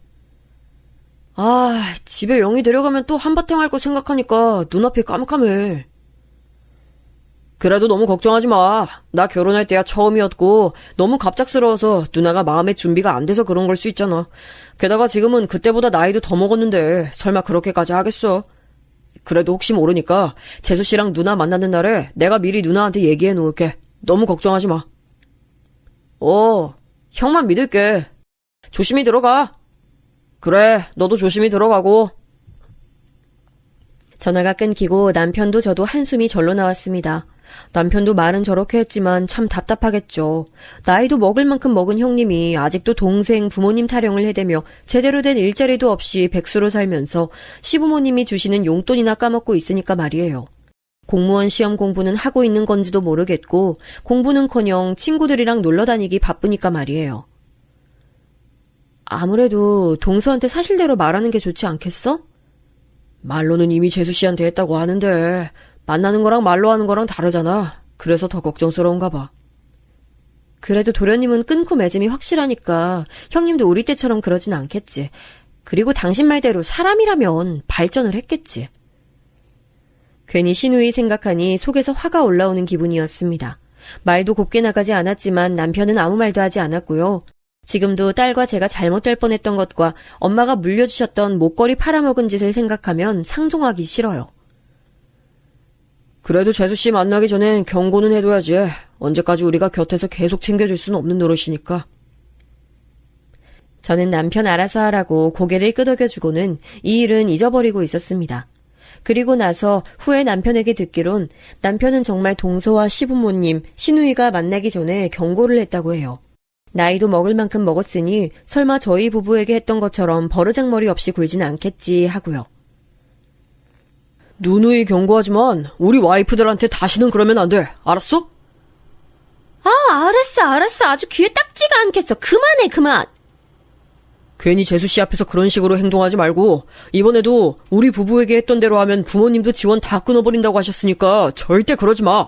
집에 영희 데려가면 또 한바탕 할 거 생각하니까 눈앞이 깜깜해. 그래도 너무 걱정하지 마. 나 결혼할 때야 처음이었고 너무 갑작스러워서 누나가 마음의 준비가 안 돼서 그런 걸 수 있잖아. 게다가 지금은 그때보다 나이도 더 먹었는데 설마 그렇게까지 하겠어. 그래도 혹시 모르니까 재수 씨랑 누나 만나는 날에 내가 미리 누나한테 얘기해 놓을게. 너무 걱정하지 마. 형만 믿을게. 조심히 들어가. 그래, 너도 조심히 들어가고. 전화가 끊기고 남편도 저도 한숨이 절로 나왔습니다. 남편도 말은 저렇게 했지만 참 답답하겠죠. 나이도 먹을 만큼 먹은 형님이 아직도 동생 부모님 타령을 해대며 제대로 된 일자리도 없이 백수로 살면서 시부모님이 주시는 용돈이나 까먹고 있으니까 말이에요. 공무원 시험 공부는 하고 있는 건지도 모르겠고 공부는커녕 친구들이랑 놀러 다니기 바쁘니까 말이에요. 아무래도 동서한테 사실대로 말하는 게 좋지 않겠어? 말로는 이미 재수 씨한테 했다고 하는데 만나는 거랑 말로 하는 거랑 다르잖아. 그래서 더 걱정스러운가 봐. 그래도 도련님은 끊고 맺음이 확실하니까 형님도 우리 때처럼 그러진 않겠지. 그리고 당신 말대로 사람이라면 발전을 했겠지. 괜히 신우이 생각하니 속에서 화가 올라오는 기분이었습니다. 말도 곱게 나가지 않았지만 남편은 아무 말도 하지 않았고요. 지금도 딸과 제가 잘못될 뻔했던 것과 엄마가 물려주셨던 목걸이 팔아먹은 짓을 생각하면 상종하기 싫어요. 그래도 재수씨 만나기 전엔 경고는 해둬야지. 언제까지 우리가 곁에서 계속 챙겨줄 수는 없는 노릇이니까. 저는 남편 알아서 하라고 고개를 끄덕여주고는 이 일은 잊어버리고 있었습니다. 그리고 나서 후에 남편에게 듣기론 남편은 정말 동서와 시부모님, 시누이가 만나기 전에 경고를 했다고 해요. 나이도 먹을 만큼 먹었으니 설마 저희 부부에게 했던 것처럼 버르장머리 없이 굴진 않겠지 하고요. 누누이 경고하지만 우리 와이프들한테 다시는 그러면 안 돼. 알았어? 알았어. 아주 귀에 딱지가 않겠어. 그만해, 그만. 괜히 재수씨 앞에서 그런 식으로 행동하지 말고 이번에도 우리 부부에게 했던 대로 하면 부모님도 지원 다 끊어버린다고 하셨으니까 절대 그러지 마.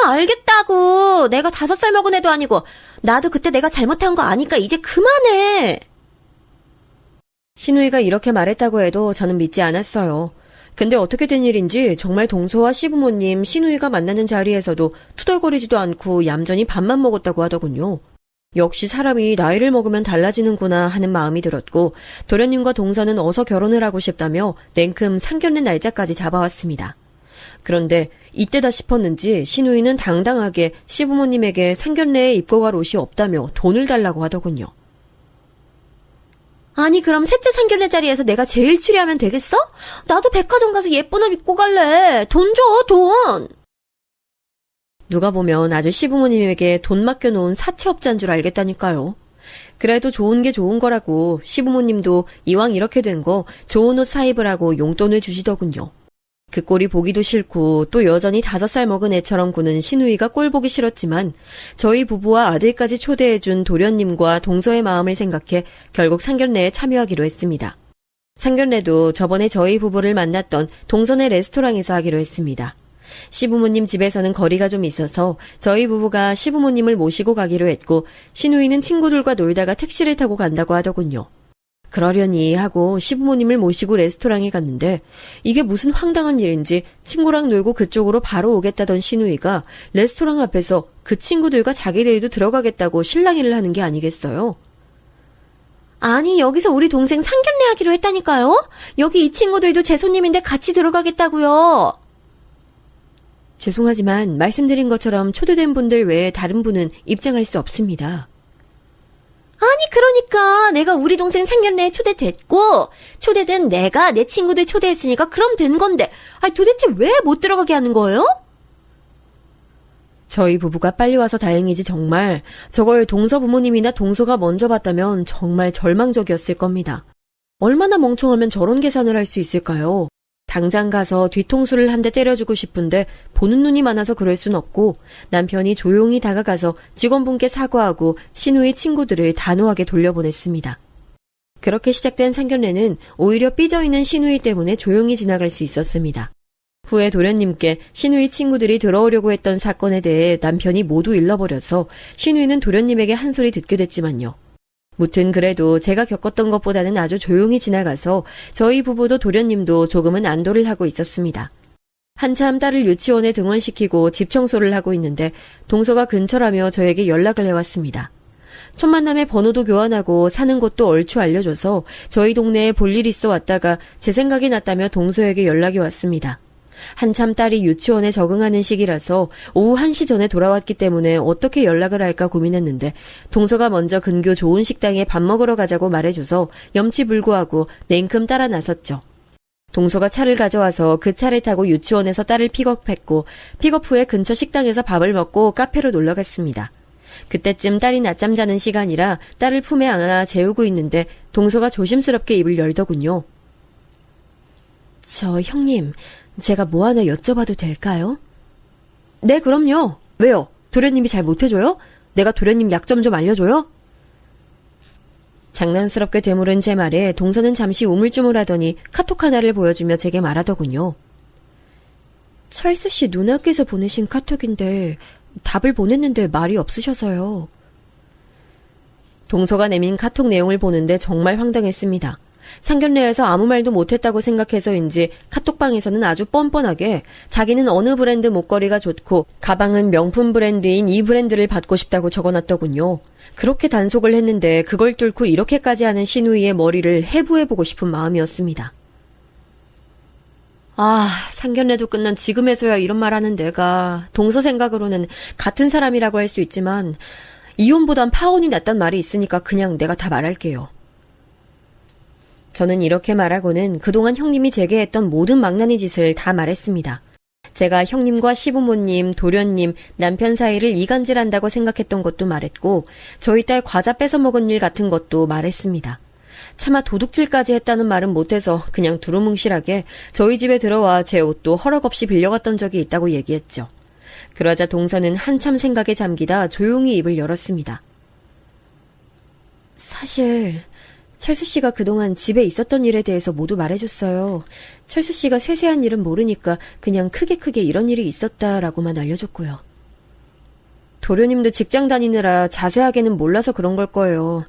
알겠다고. 내가 5살 먹은 애도 아니고. 나도 그때 내가 잘못한 거 아니까 이제 그만해. 시누이가 이렇게 말했다고 해도 저는 믿지 않았어요. 근데 어떻게 된 일인지 정말 동서와 시부모님, 시누이가 만나는 자리에서도 투덜거리지도 않고 얌전히 밥만 먹었다고 하더군요. 역시 사람이 나이를 먹으면 달라지는구나 하는 마음이 들었고 도련님과 동서는 어서 결혼을 하고 싶다며 냉큼 상견례 날짜까지 잡아왔습니다. 그런데 이때다 싶었는지 시누이는 당당하게 시부모님에게 상견례에 입고 갈 옷이 없다며 돈을 달라고 하더군요. 아니 그럼 셋째 상견례 자리에서 내가 제일 추리하면 되겠어? 나도 백화점 가서 예쁜 옷 입고 갈래. 돈 줘, 돈. 누가 보면 아주 시부모님에게 돈 맡겨놓은 사채업자인 줄 알겠다니까요. 그래도 좋은 게 좋은 거라고 시부모님도 이왕 이렇게 된 거 좋은 옷 사입으라고 용돈을 주시더군요. 그 꼴이 보기도 싫고 또 여전히 5살 먹은 애처럼 구는 시누이가 꼴 보기 싫었지만 저희 부부와 아들까지 초대해준 도련님과 동서의 마음을 생각해 결국 상견례에 참여하기로 했습니다. 상견례도 저번에 저희 부부를 만났던 동선의 레스토랑에서 하기로 했습니다. 시부모님 집에서는 거리가 좀 있어서 저희 부부가 시부모님을 모시고 가기로 했고 시누이는 친구들과 놀다가 택시를 타고 간다고 하더군요. 그러려니 하고 시부모님을 모시고 레스토랑에 갔는데 이게 무슨 황당한 일인지 친구랑 놀고 그쪽으로 바로 오겠다던 시누이가 레스토랑 앞에서 그 친구들과 자기들도 들어가겠다고 실랑이를 하는 게 아니겠어요? 아니 여기서 우리 동생 상견례 하기로 했다니까요? 여기 이 친구들도 제 손님인데 같이 들어가겠다고요. 죄송하지만 말씀드린 것처럼 초대된 분들 외에 다른 분은 입장할 수 없습니다. 아니 그러니까 내가 우리 동생 상견례에 초대됐고 초대된 내가 내 친구들 초대했으니까 그럼 된 건데 아니 도대체 왜 못 들어가게 하는 거예요? 저희 부부가 빨리 와서 다행이지 정말 저걸 동서 부모님이나 동서가 먼저 봤다면 정말 절망적이었을 겁니다. 얼마나 멍청하면 저런 계산을 할 수 있을까요? 당장 가서 뒤통수를 한 대 때려주고 싶은데 보는 눈이 많아서 그럴 순 없고 남편이 조용히 다가가서 직원분께 사과하고 시누이 친구들을 단호하게 돌려보냈습니다. 그렇게 시작된 상견례는 오히려 삐져있는 시누이 때문에 조용히 지나갈 수 있었습니다. 후에 도련님께 시누이 친구들이 들어오려고 했던 사건에 대해 남편이 모두 일러버려서 시누이는 도련님에게 한 소리 듣게 됐지만요. 무튼 그래도 제가 겪었던 것보다는 아주 조용히 지나가서 저희 부부도 도련님도 조금은 안도를 하고 있었습니다. 한참 딸을 유치원에 등원시키고 집 청소를 하고 있는데 동서가 근처라며 저에게 연락을 해왔습니다. 첫 만남에 번호도 교환하고 사는 곳도 얼추 알려줘서 저희 동네에 볼 일 있어 왔다가 제 생각이 났다며 동서에게 연락이 왔습니다. 한참 딸이 유치원에 적응하는 시기라서 오후 1시 전에 돌아왔기 때문에 어떻게 연락을 할까 고민했는데 동서가 먼저 근교 좋은 식당에 밥 먹으러 가자고 말해줘서 염치불구하고 냉큼 따라 나섰죠. 동서가 차를 가져와서 그 차를 타고 유치원에서 딸을 픽업했고 픽업 후에 근처 식당에서 밥을 먹고 카페로 놀러 갔습니다. 그때쯤 딸이 낮잠 자는 시간이라 딸을 품에 안아 재우고 있는데 동서가 조심스럽게 입을 열더군요. 저 형님, 제가 뭐 하나 여쭤봐도 될까요? 네, 그럼요. 왜요? 도련님이 잘 못해줘요? 내가 도련님 약점 좀 알려줘요? 장난스럽게 되물은 제 말에 동서는 잠시 우물쭈물하더니 카톡 하나를 보여주며 제게 말하더군요. 철수 씨 누나께서 보내신 카톡인데 답을 보냈는데 말이 없으셔서요. 동서가 내민 카톡 내용을 보는데 정말 황당했습니다. 상견례에서 아무 말도 못했다고 생각해서인지 카톡방에서는 아주 뻔뻔하게 자기는 어느 브랜드 목걸이가 좋고 가방은 명품 브랜드인 이 브랜드를 받고 싶다고 적어놨더군요. 그렇게 단속을 했는데 그걸 뚫고 이렇게까지 하는 신우이의 머리를 해부해보고 싶은 마음이었습니다. 아, 상견례도 끝난 지금에서야 이런 말 하는 내가 동서 생각으로는 같은 사람이라고 할 수 있지만 이혼보단 파혼이 낫단 말이 있으니까 그냥 내가 다 말할게요. 저는 이렇게 말하고는 그동안 형님이 제게 했던 모든 망나니 짓을 다 말했습니다. 제가 형님과 시부모님, 도련님, 남편 사이를 이간질한다고 생각했던 것도 말했고 저희 딸 과자 뺏어 먹은 일 같은 것도 말했습니다. 차마 도둑질까지 했다는 말은 못해서 그냥 두루뭉실하게 저희 집에 들어와 제 옷도 허락 없이 빌려갔던 적이 있다고 얘기했죠. 그러자 동서는 한참 생각에 잠기다 조용히 입을 열었습니다. 사실 철수 씨가 그동안 집에 있었던 일에 대해서 모두 말해줬어요. 철수 씨가 세세한 일은 모르니까 그냥 크게 이런 일이 있었다라고만 알려줬고요. 도련님도 직장 다니느라 자세하게는 몰라서 그런 걸 거예요.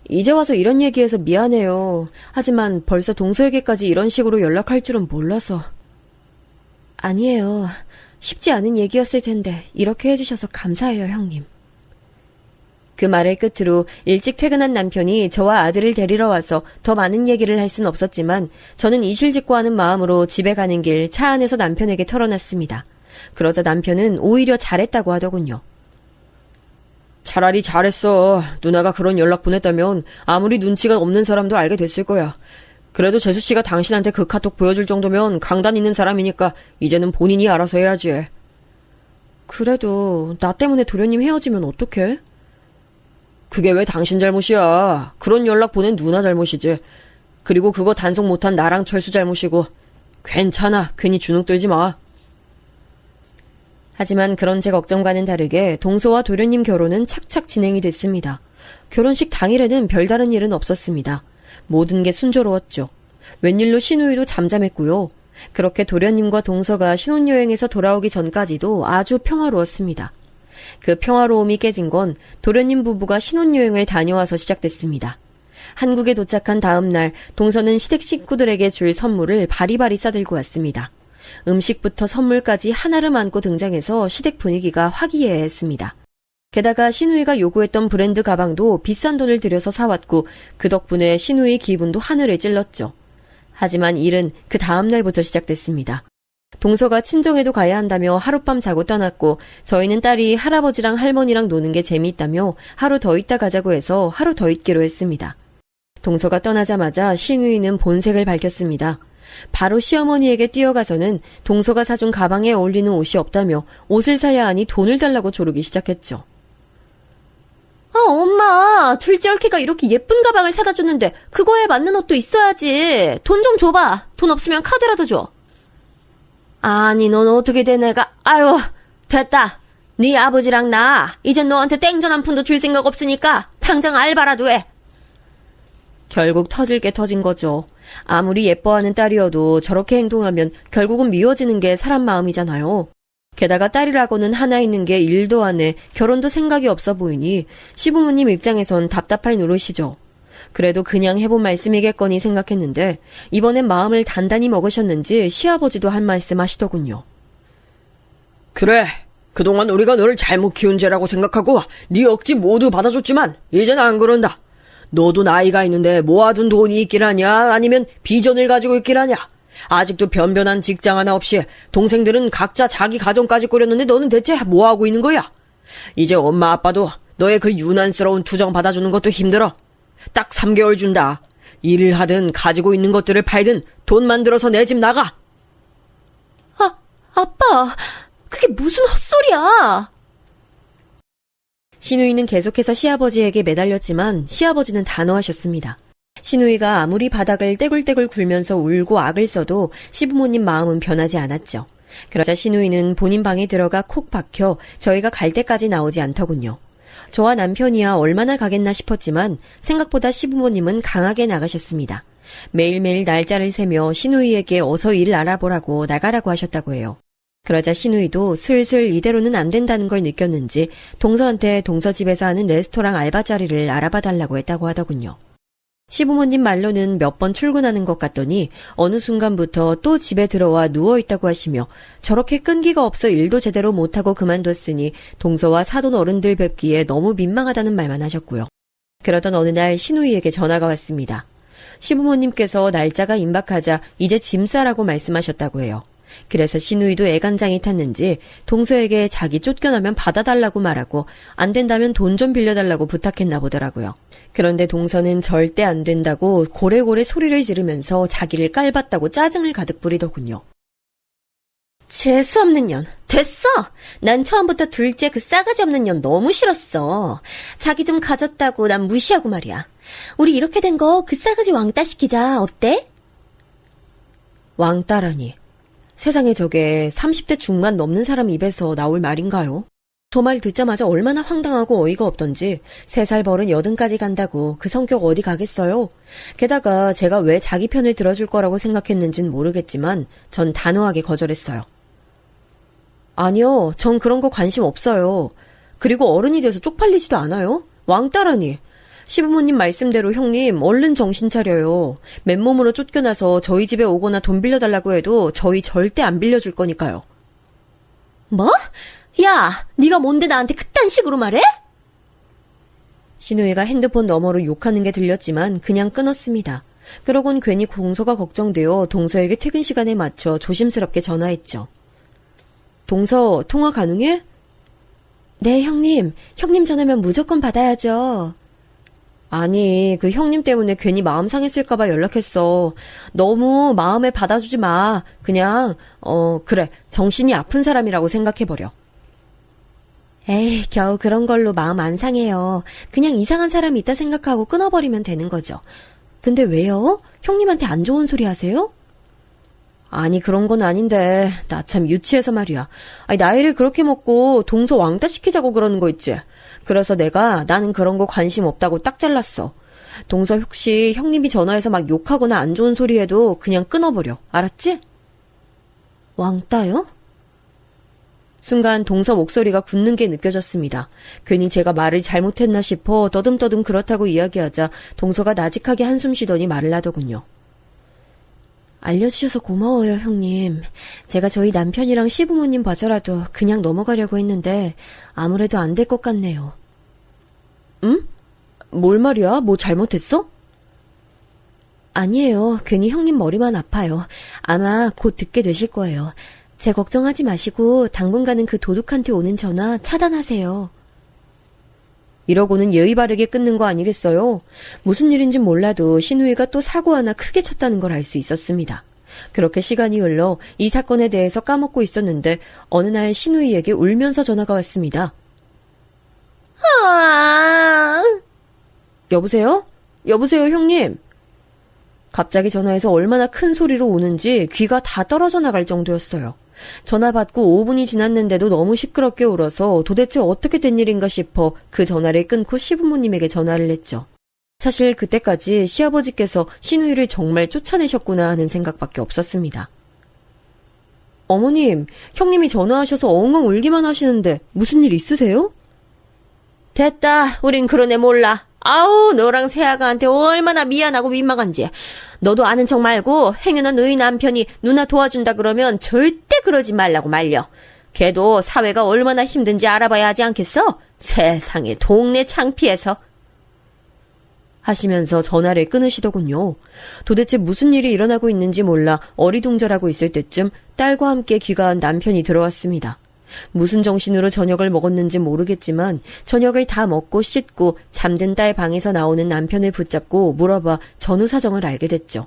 이제 와서 이런 얘기해서 미안해요. 하지만 벌써 동서에게까지 이런 식으로 연락할 줄은 몰라서. 아니에요. 쉽지 않은 얘기였을 텐데 이렇게 해주셔서 감사해요, 형님. 그 말을 끝으로 일찍 퇴근한 남편이 저와 아들을 데리러 와서 더 많은 얘기를 할 순 없었지만 저는 이실직고하는 마음으로 집에 가는 길 차 안에서 남편에게 털어놨습니다. 그러자 남편은 오히려 잘했다고 하더군요. 차라리 잘했어. 누나가 그런 연락 보냈다면 아무리 눈치가 없는 사람도 알게 됐을 거야. 그래도 재수씨가 당신한테 그 카톡 보여줄 정도면 강단 있는 사람이니까 이제는 본인이 알아서 해야지. 그래도 나 때문에 도련님 헤어지면 어떡해? 그게 왜 당신 잘못이야. 그런 연락 보낸 누나 잘못이지. 그리고 그거 단속 못한 나랑 철수 잘못이고. 괜찮아. 괜히 주눅 들지 마. 하지만 그런 제 걱정과는 다르게 동서와 도련님 결혼은 착착 진행이 됐습니다. 결혼식 당일에는 별다른 일은 없었습니다. 모든 게 순조로웠죠. 웬일로 신우이도 잠잠했고요. 그렇게 도련님과 동서가 신혼여행에서 돌아오기 전까지도 아주 평화로웠습니다. 그 평화로움이 깨진 건 도련님 부부가 신혼여행을 다녀와서 시작됐습니다. 한국에 도착한 다음 날 동서는 시댁 식구들에게 줄 선물을 바리바리 싸들고 왔습니다. 음식부터 선물까지 하나를 안고 등장해서 시댁 분위기가 화기애애했습니다. 게다가 신우이가 요구했던 브랜드 가방도 비싼 돈을 들여서 사왔고 그 덕분에 신우이 기분도 하늘을 찔렀죠. 하지만 일은 그 다음 날부터 시작됐습니다. 동서가 친정에도 가야 한다며 하룻밤 자고 떠났고 저희는 딸이 할아버지랑 할머니랑 노는 게 재미있다며 하루 더 있다 가자고 해서 하루 더 있기로 했습니다. 동서가 떠나자마자 신우이는 본색을 밝혔습니다. 바로 시어머니에게 뛰어가서는 동서가 사준 가방에 어울리는 옷이 없다며 옷을 사야 하니 돈을 달라고 조르기 시작했죠. 아, 엄마, 둘째 얽히가 이렇게 예쁜 가방을 사다 줬는데 그거에 맞는 옷도 있어야지. 돈 좀 줘봐. 돈 없으면 카드라도 줘. 아니, 넌 어떻게 된 애가. 아유, 됐다. 네 아버지랑 나 이젠 너한테 땡전 한 푼도 줄 생각 없으니까 당장 알바라도 해. 결국 터질 게 터진 거죠. 아무리 예뻐하는 딸이어도 저렇게 행동하면 결국은 미워지는 게 사람 마음이잖아요. 게다가 딸이라고는 하나 있는 게 일도 안 해 결혼도 생각이 없어 보이니 시부모님 입장에선 답답할 노릇이죠. 그래도 그냥 해본 말씀이겠거니 생각했는데 이번엔 마음을 단단히 먹으셨는지 시아버지도 한 말씀 하시더군요. 그래. 그동안 우리가 너를 잘못 키운 죄라고 생각하고 네 억지 모두 받아줬지만 이젠 안 그런다. 너도 나이가 있는데 모아둔 돈이 있길 하냐 아니면 비전을 가지고 있길 하냐. 아직도 변변한 직장 하나 없이 동생들은 각자 자기 가정까지 꾸렸는데 너는 대체 뭐하고 있는 거야? 이제 엄마 아빠도 너의 그 유난스러운 투정 받아주는 것도 힘들어. 딱 3개월 준다. 일을 하든 가지고 있는 것들을 팔든 돈 만들어서 내 집 나가. 아빠, 그게 무슨 헛소리야. 신우이는 계속해서 시아버지에게 매달렸지만 시아버지는 단호하셨습니다. 신우이가 아무리 바닥을 떼굴떼굴 굴면서 울고 악을 써도 시부모님 마음은 변하지 않았죠. 그러자 신우이는 본인 방에 들어가 콕 박혀 저희가 갈 때까지 나오지 않더군요. 저와 남편이야 얼마나 가겠나 싶었지만 생각보다 시부모님은 강하게 나가셨습니다. 매일매일 날짜를 세며 신우이에게 어서 일을 알아보라고 나가라고 하셨다고 해요. 그러자 신우이도 슬슬 이대로는 안 된다는 걸 느꼈는지 동서한테 동서 집에서 하는 레스토랑 알바 자리를 알아봐 달라고 했다고 하더군요. 시부모님 말로는 몇 번 출근하는 것 같더니 어느 순간부터 또 집에 들어와 누워있다고 하시며 저렇게 끈기가 없어 일도 제대로 못하고 그만뒀으니 동서와 사돈 어른들 뵙기에 너무 민망하다는 말만 하셨고요. 그러던 어느 날 신우이에게 전화가 왔습니다. 시부모님께서 날짜가 임박하자 이제 짐 싸라고 말씀하셨다고 해요. 그래서 신우이도 애간장이 탔는지 동서에게 자기 쫓겨나면 받아달라고 말하고 안 된다면 돈 좀 빌려달라고 부탁했나 보더라고요. 그런데 동서는 절대 안 된다고 고래고래 소리를 지르면서 자기를 깔봤다고 짜증을 가득 부리더군요. 재수없는 년. 됐어! 난 처음부터 둘째 그 싸가지 없는 년 너무 싫었어. 자기 좀 가졌다고 난 무시하고 말이야. 우리 이렇게 된 거 그 싸가지 왕따 시키자. 어때? 왕따라니. 세상에 저게 30대 중반 넘는 사람 입에서 나올 말인가요? 저 말 듣자마자 얼마나 황당하고 어이가 없던지 3살 버른 80까지 간다고 그 성격 어디 가겠어요? 게다가 제가 왜 자기 편을 들어줄 거라고 생각했는진 모르겠지만 전 단호하게 거절했어요. 아니요, 전 그런 거 관심 없어요. 그리고 어른이 돼서 쪽팔리지도 않아요. 왕따라니. 시부모님 말씀대로 형님 얼른 정신 차려요. 맨몸으로 쫓겨나서 저희 집에 오거나 돈 빌려달라고 해도 저희 절대 안 빌려줄 거니까요. 뭐? 야, 네가 뭔데 나한테 그딴 식으로 말해? 신우이가 핸드폰 너머로 욕하는 게 들렸지만 그냥 끊었습니다. 그러곤 괜히 동서가 걱정되어 동서에게 퇴근 시간에 맞춰 조심스럽게 전화했죠. 동서, 통화 가능해? 네, 형님. 형님 전화면 무조건 받아야죠. 아니, 그 형님 때문에 괜히 마음 상했을까봐 연락했어. 너무 마음에 받아주지 마. 그냥, 그래. 정신이 아픈 사람이라고 생각해버려. 에이, 겨우 그런 걸로 마음 안 상해요. 그냥 이상한 사람이 있다 생각하고 끊어버리면 되는 거죠. 근데 왜요? 형님한테 안 좋은 소리 하세요? 아니, 그런 건 아닌데. 나 참 유치해서 말이야. 아니, 나이를 그렇게 먹고 동서 왕따 시키자고 그러는 거 있지? 그래서 나는 그런 거 관심 없다고 딱 잘랐어. 동서 혹시 형님이 전화해서 막 욕하거나 안 좋은 소리 해도 그냥 끊어버려. 알았지? 왕따요? 순간 동서 목소리가 굳는 게 느껴졌습니다. 괜히 제가 말을 잘못했나 싶어 떠듬떠듬 그렇다고 이야기하자 동서가 나직하게 한숨 쉬더니 말을 하더군요. 알려주셔서 고마워요, 형님. 제가 저희 남편이랑 시부모님 봐서라도 그냥 넘어가려고 했는데 아무래도 안 될 것 같네요. 응? 뭘 말이야? 뭐 잘못했어? 아니에요. 괜히 형님 머리만 아파요. 아마 곧 듣게 되실 거예요. 제 걱정하지 마시고 당분간은 그 도둑한테 오는 전화 차단하세요. 이러고는 예의 바르게 끊는 거 아니겠어요? 무슨 일인진 몰라도 신우이가 또 사고 하나 크게 쳤다는 걸 알 수 있었습니다. 그렇게 시간이 흘러 이 사건에 대해서 까먹고 있었는데 어느 날 신우이에게 울면서 전화가 왔습니다. 아, 여보세요? 여보세요, 형님? 갑자기 전화해서 얼마나 큰 소리로 우는지 귀가 다 떨어져 나갈 정도였어요. 전화 받고 5분이 지났는데도 너무 시끄럽게 울어서 도대체 어떻게 된 일인가 싶어 그 전화를 끊고 시부모님에게 전화를 했죠. 사실 그때까지 시아버지께서 신우이를 정말 쫓아내셨구나 하는 생각밖에 없었습니다. 어머님, 형님이 전화하셔서 엉엉 울기만 하시는데 무슨 일 있으세요? 됐다. 우린 그런 애 몰라. 아우, 너랑 새아가한테 얼마나 미안하고 민망한지. 너도 아는 척 말고 행여나 너희 남편이 누나 도와준다 그러면 절대 그러지 말라고 말려. 걔도 사회가 얼마나 힘든지 알아봐야 하지 않겠어? 세상에 동네 창피해서. 하시면서 전화를 끊으시더군요. 도대체 무슨 일이 일어나고 있는지 몰라 어리둥절하고 있을 때쯤 딸과 함께 귀가한 남편이 들어왔습니다. 무슨 정신으로 저녁을 먹었는지 모르겠지만 저녁을 다 먹고 씻고 잠든 딸 방에서 나오는 남편을 붙잡고 물어봐 전후 사정을 알게 됐죠.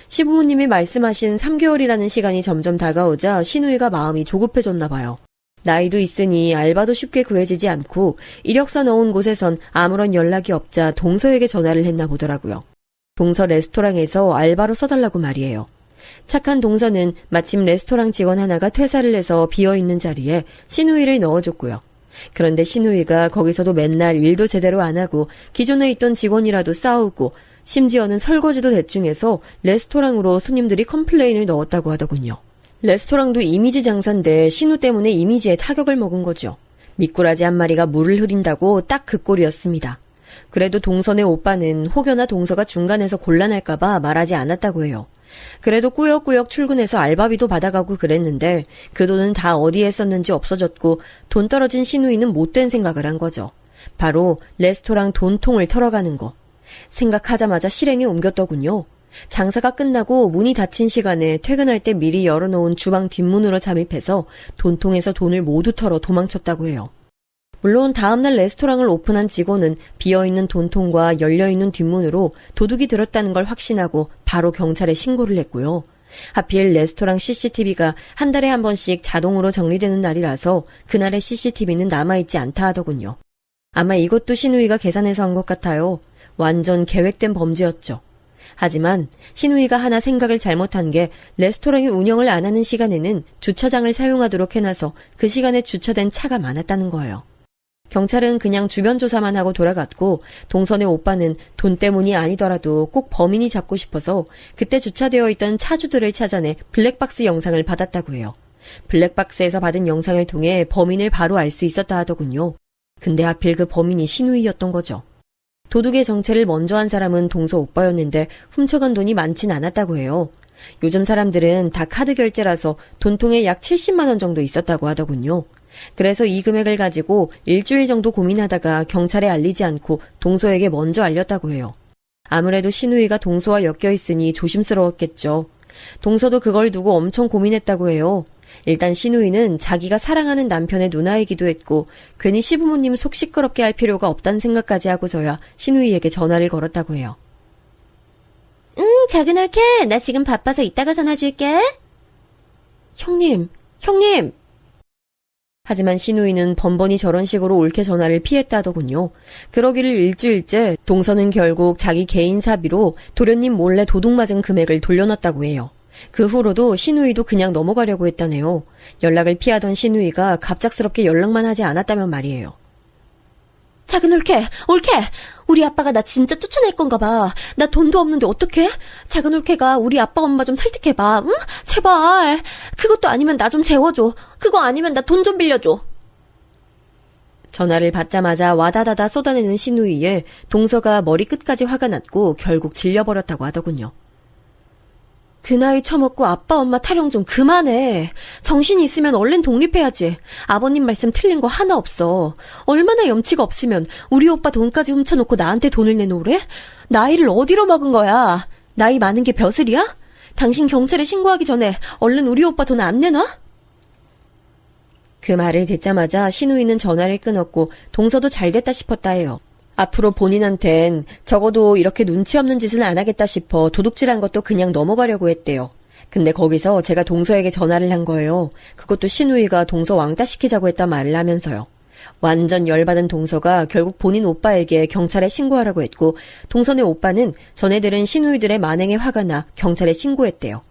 시부모님이 말씀하신 3개월이라는 시간이 점점 다가오자 신우이가 마음이 조급해졌나 봐요. 나이도 있으니 알바도 쉽게 구해지지 않고 이력서 넣은 곳에선 아무런 연락이 없자 동서에게 전화를 했나 보더라고요. 동서 레스토랑에서 알바로 써달라고 말이에요. 착한 동서는 마침 레스토랑 직원 하나가 퇴사를 해서 비어있는 자리에 신우이를 넣어줬고요. 그런데 신우이가 거기서도 맨날 일도 제대로 안 하고 기존에 있던 직원이라도 싸우고 심지어는 설거지도 대충 해서 레스토랑으로 손님들이 컴플레인을 넣었다고 하더군요. 레스토랑도 이미지 장사인데 신우 때문에 이미지에 타격을 먹은 거죠. 미꾸라지 한 마리가 물을 흐린다고 딱 그 꼴이었습니다. 그래도 동선의 오빠는 혹여나 동서가 중간에서 곤란할까봐 말하지 않았다고 해요. 그래도 꾸역꾸역 출근해서 알바비도 받아가고 그랬는데 그 돈은 다 어디에 썼는지 없어졌고 돈 떨어진 신우이는 못된 생각을 한 거죠. 바로 레스토랑 돈통을 털어가는 거. 생각하자마자 실행에 옮겼더군요. 장사가 끝나고 문이 닫힌 시간에 퇴근할 때 미리 열어놓은 주방 뒷문으로 잠입해서 돈통에서 돈을 모두 털어 도망쳤다고 해요. 물론 다음날 레스토랑을 오픈한 직원은 비어있는 돈통과 열려있는 뒷문으로 도둑이 들었다는 걸 확신하고 바로 경찰에 신고를 했고요. 하필 레스토랑 CCTV가 한 달에 한 번씩 자동으로 정리되는 날이라서 그날의 CCTV는 남아있지 않다 하더군요. 아마 이것도 신우이가 계산해서 한 것 같아요. 완전 계획된 범죄였죠. 하지만 신우이가 하나 생각을 잘못한 게 레스토랑이 운영을 안 하는 시간에는 주차장을 사용하도록 해놔서 그 시간에 주차된 차가 많았다는 거예요. 경찰은 그냥 주변 조사만 하고 돌아갔고 동선의 오빠는 돈 때문이 아니더라도 꼭 범인이 잡고 싶어서 그때 주차되어 있던 차주들을 찾아내 블랙박스 영상을 받았다고 해요. 블랙박스에서 받은 영상을 통해 범인을 바로 알 수 있었다 하더군요. 근데 하필 그 범인이 신우이였던 거죠. 도둑의 정체를 먼저 한 사람은 동서 오빠였는데 훔쳐간 돈이 많진 않았다고 해요. 요즘 사람들은 다 카드 결제라서 돈통에 약 70만 원 정도 있었다고 하더군요. 그래서 이 금액을 가지고 일주일 정도 고민하다가 경찰에 알리지 않고 동서에게 먼저 알렸다고 해요. 아무래도 신우이가 동서와 엮여 있으니 조심스러웠겠죠. 동서도 그걸 두고 엄청 고민했다고 해요. 일단 신우이는 자기가 사랑하는 남편의 누나이기도 했고 괜히 시부모님 속 시끄럽게 할 필요가 없다는 생각까지 하고서야 신우이에게 전화를 걸었다고 해요. 작은 옳게, 나 지금 바빠서 이따가 전화 줄게. 형님! 하지만 신우이는 번번이 저런 식으로 옳게 전화를 피했다더군요. 그러기를 일주일째 동서는 결국 자기 개인 사비로 도련님 몰래 도둑 맞은 금액을 돌려놨다고 해요. 그 후로도 신우이도 그냥 넘어가려고 했다네요. 연락을 피하던 신우이가 갑작스럽게 연락만 하지 않았다면 말이에요. 작은 옳게, 우리 아빠가 나 진짜 쫓아낼 건가 봐. 나 돈도 없는데 어떡해? 작은 옳게가 우리 아빠 엄마 좀 설득해봐, 응? 제발. 그것도 아니면 나 좀 재워줘. 그거 아니면 나 돈 좀 빌려줘. 전화를 받자마자 와다다다 쏟아내는 신우이에 동서가 머리끝까지 화가 났고 결국 질려버렸다고 하더군요. 그 나이 처먹고 아빠 엄마 타령 좀 그만해. 정신이 있으면 얼른 독립해야지. 아버님 말씀 틀린 거 하나 없어. 얼마나 염치가 없으면 우리 오빠 돈까지 훔쳐놓고 나한테 돈을 내놓으래? 나이를 어디로 먹은 거야? 나이 많은 게 벼슬이야? 당신 경찰에 신고하기 전에 얼른 우리 오빠 돈 안 내놔? 그 말을 듣자마자 신우이는 전화를 끊었고 동서도 잘됐다 싶었다 해요. 앞으로 본인한텐 적어도 이렇게 눈치 없는 짓은 안 하겠다 싶어 도둑질한 것도 그냥 넘어가려고 했대요. 근데 거기서 제가 동서에게 전화를 한 거예요. 그것도 신우이가 동서 왕따 시키자고 했단 말을 하면서요. 완전 열받은 동서가 결국 본인 오빠에게 경찰에 신고하라고 했고 동서네 오빠는 전해들은 신우이들의 만행에 화가 나 경찰에 신고했대요.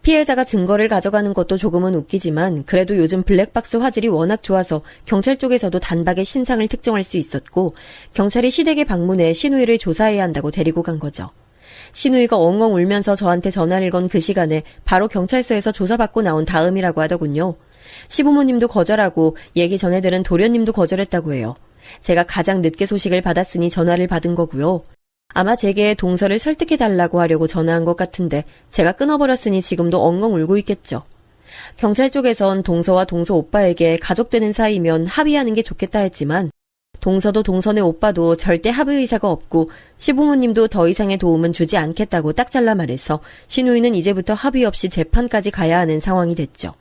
피해자가 증거를 가져가는 것도 조금은 웃기지만 그래도 요즘 블랙박스 화질이 워낙 좋아서 경찰 쪽에서도 단박에 신상을 특정할 수 있었고 경찰이 시댁에 방문해 신우이를 조사해야 한다고 데리고 간 거죠. 신우이가 엉엉 울면서 저한테 전화를 건 그 시간에 바로 경찰서에서 조사받고 나온 다음이라고 하더군요. 시부모님도 거절하고 얘기 전해들은 도련님도 거절했다고 해요. 제가 가장 늦게 소식을 받았으니 전화를 받은 거고요. 아마 제게 동서를 설득해달라고 하려고 전화한 것 같은데 제가 끊어버렸으니 지금도 엉엉 울고 있겠죠. 경찰 쪽에선 동서와 동서 오빠에게 가족 되는 사이면 합의하는 게 좋겠다 했지만 동서도 동서네 오빠도 절대 합의 의사가 없고 시부모님도 더 이상의 도움은 주지 않겠다고 딱 잘라 말해서 신우이는 이제부터 합의 없이 재판까지 가야 하는 상황이 됐죠.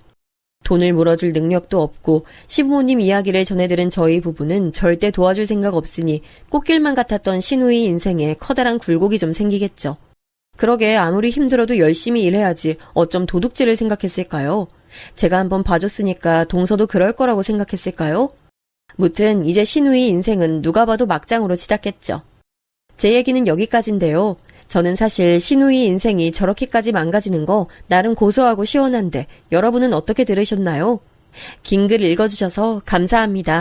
돈을 물어줄 능력도 없고 시부모님 이야기를 전해들은 저희 부부는 절대 도와줄 생각 없으니 꽃길만 같았던 신우이 인생에 커다란 굴곡이 좀 생기겠죠. 그러게 아무리 힘들어도 열심히 일해야지 어쩜 도둑질을 생각했을까요? 제가 한번 봐줬으니까 동서도 그럴 거라고 생각했을까요? 무튼 이제 신우이 인생은 누가 봐도 막장으로 치닫겠죠. 제 얘기는 여기까지인데요. 저는 사실 신우이 인생이 저렇게까지 망가지는 거 나름 고소하고 시원한데 여러분은 어떻게 들으셨나요? 긴 글 읽어주셔서 감사합니다.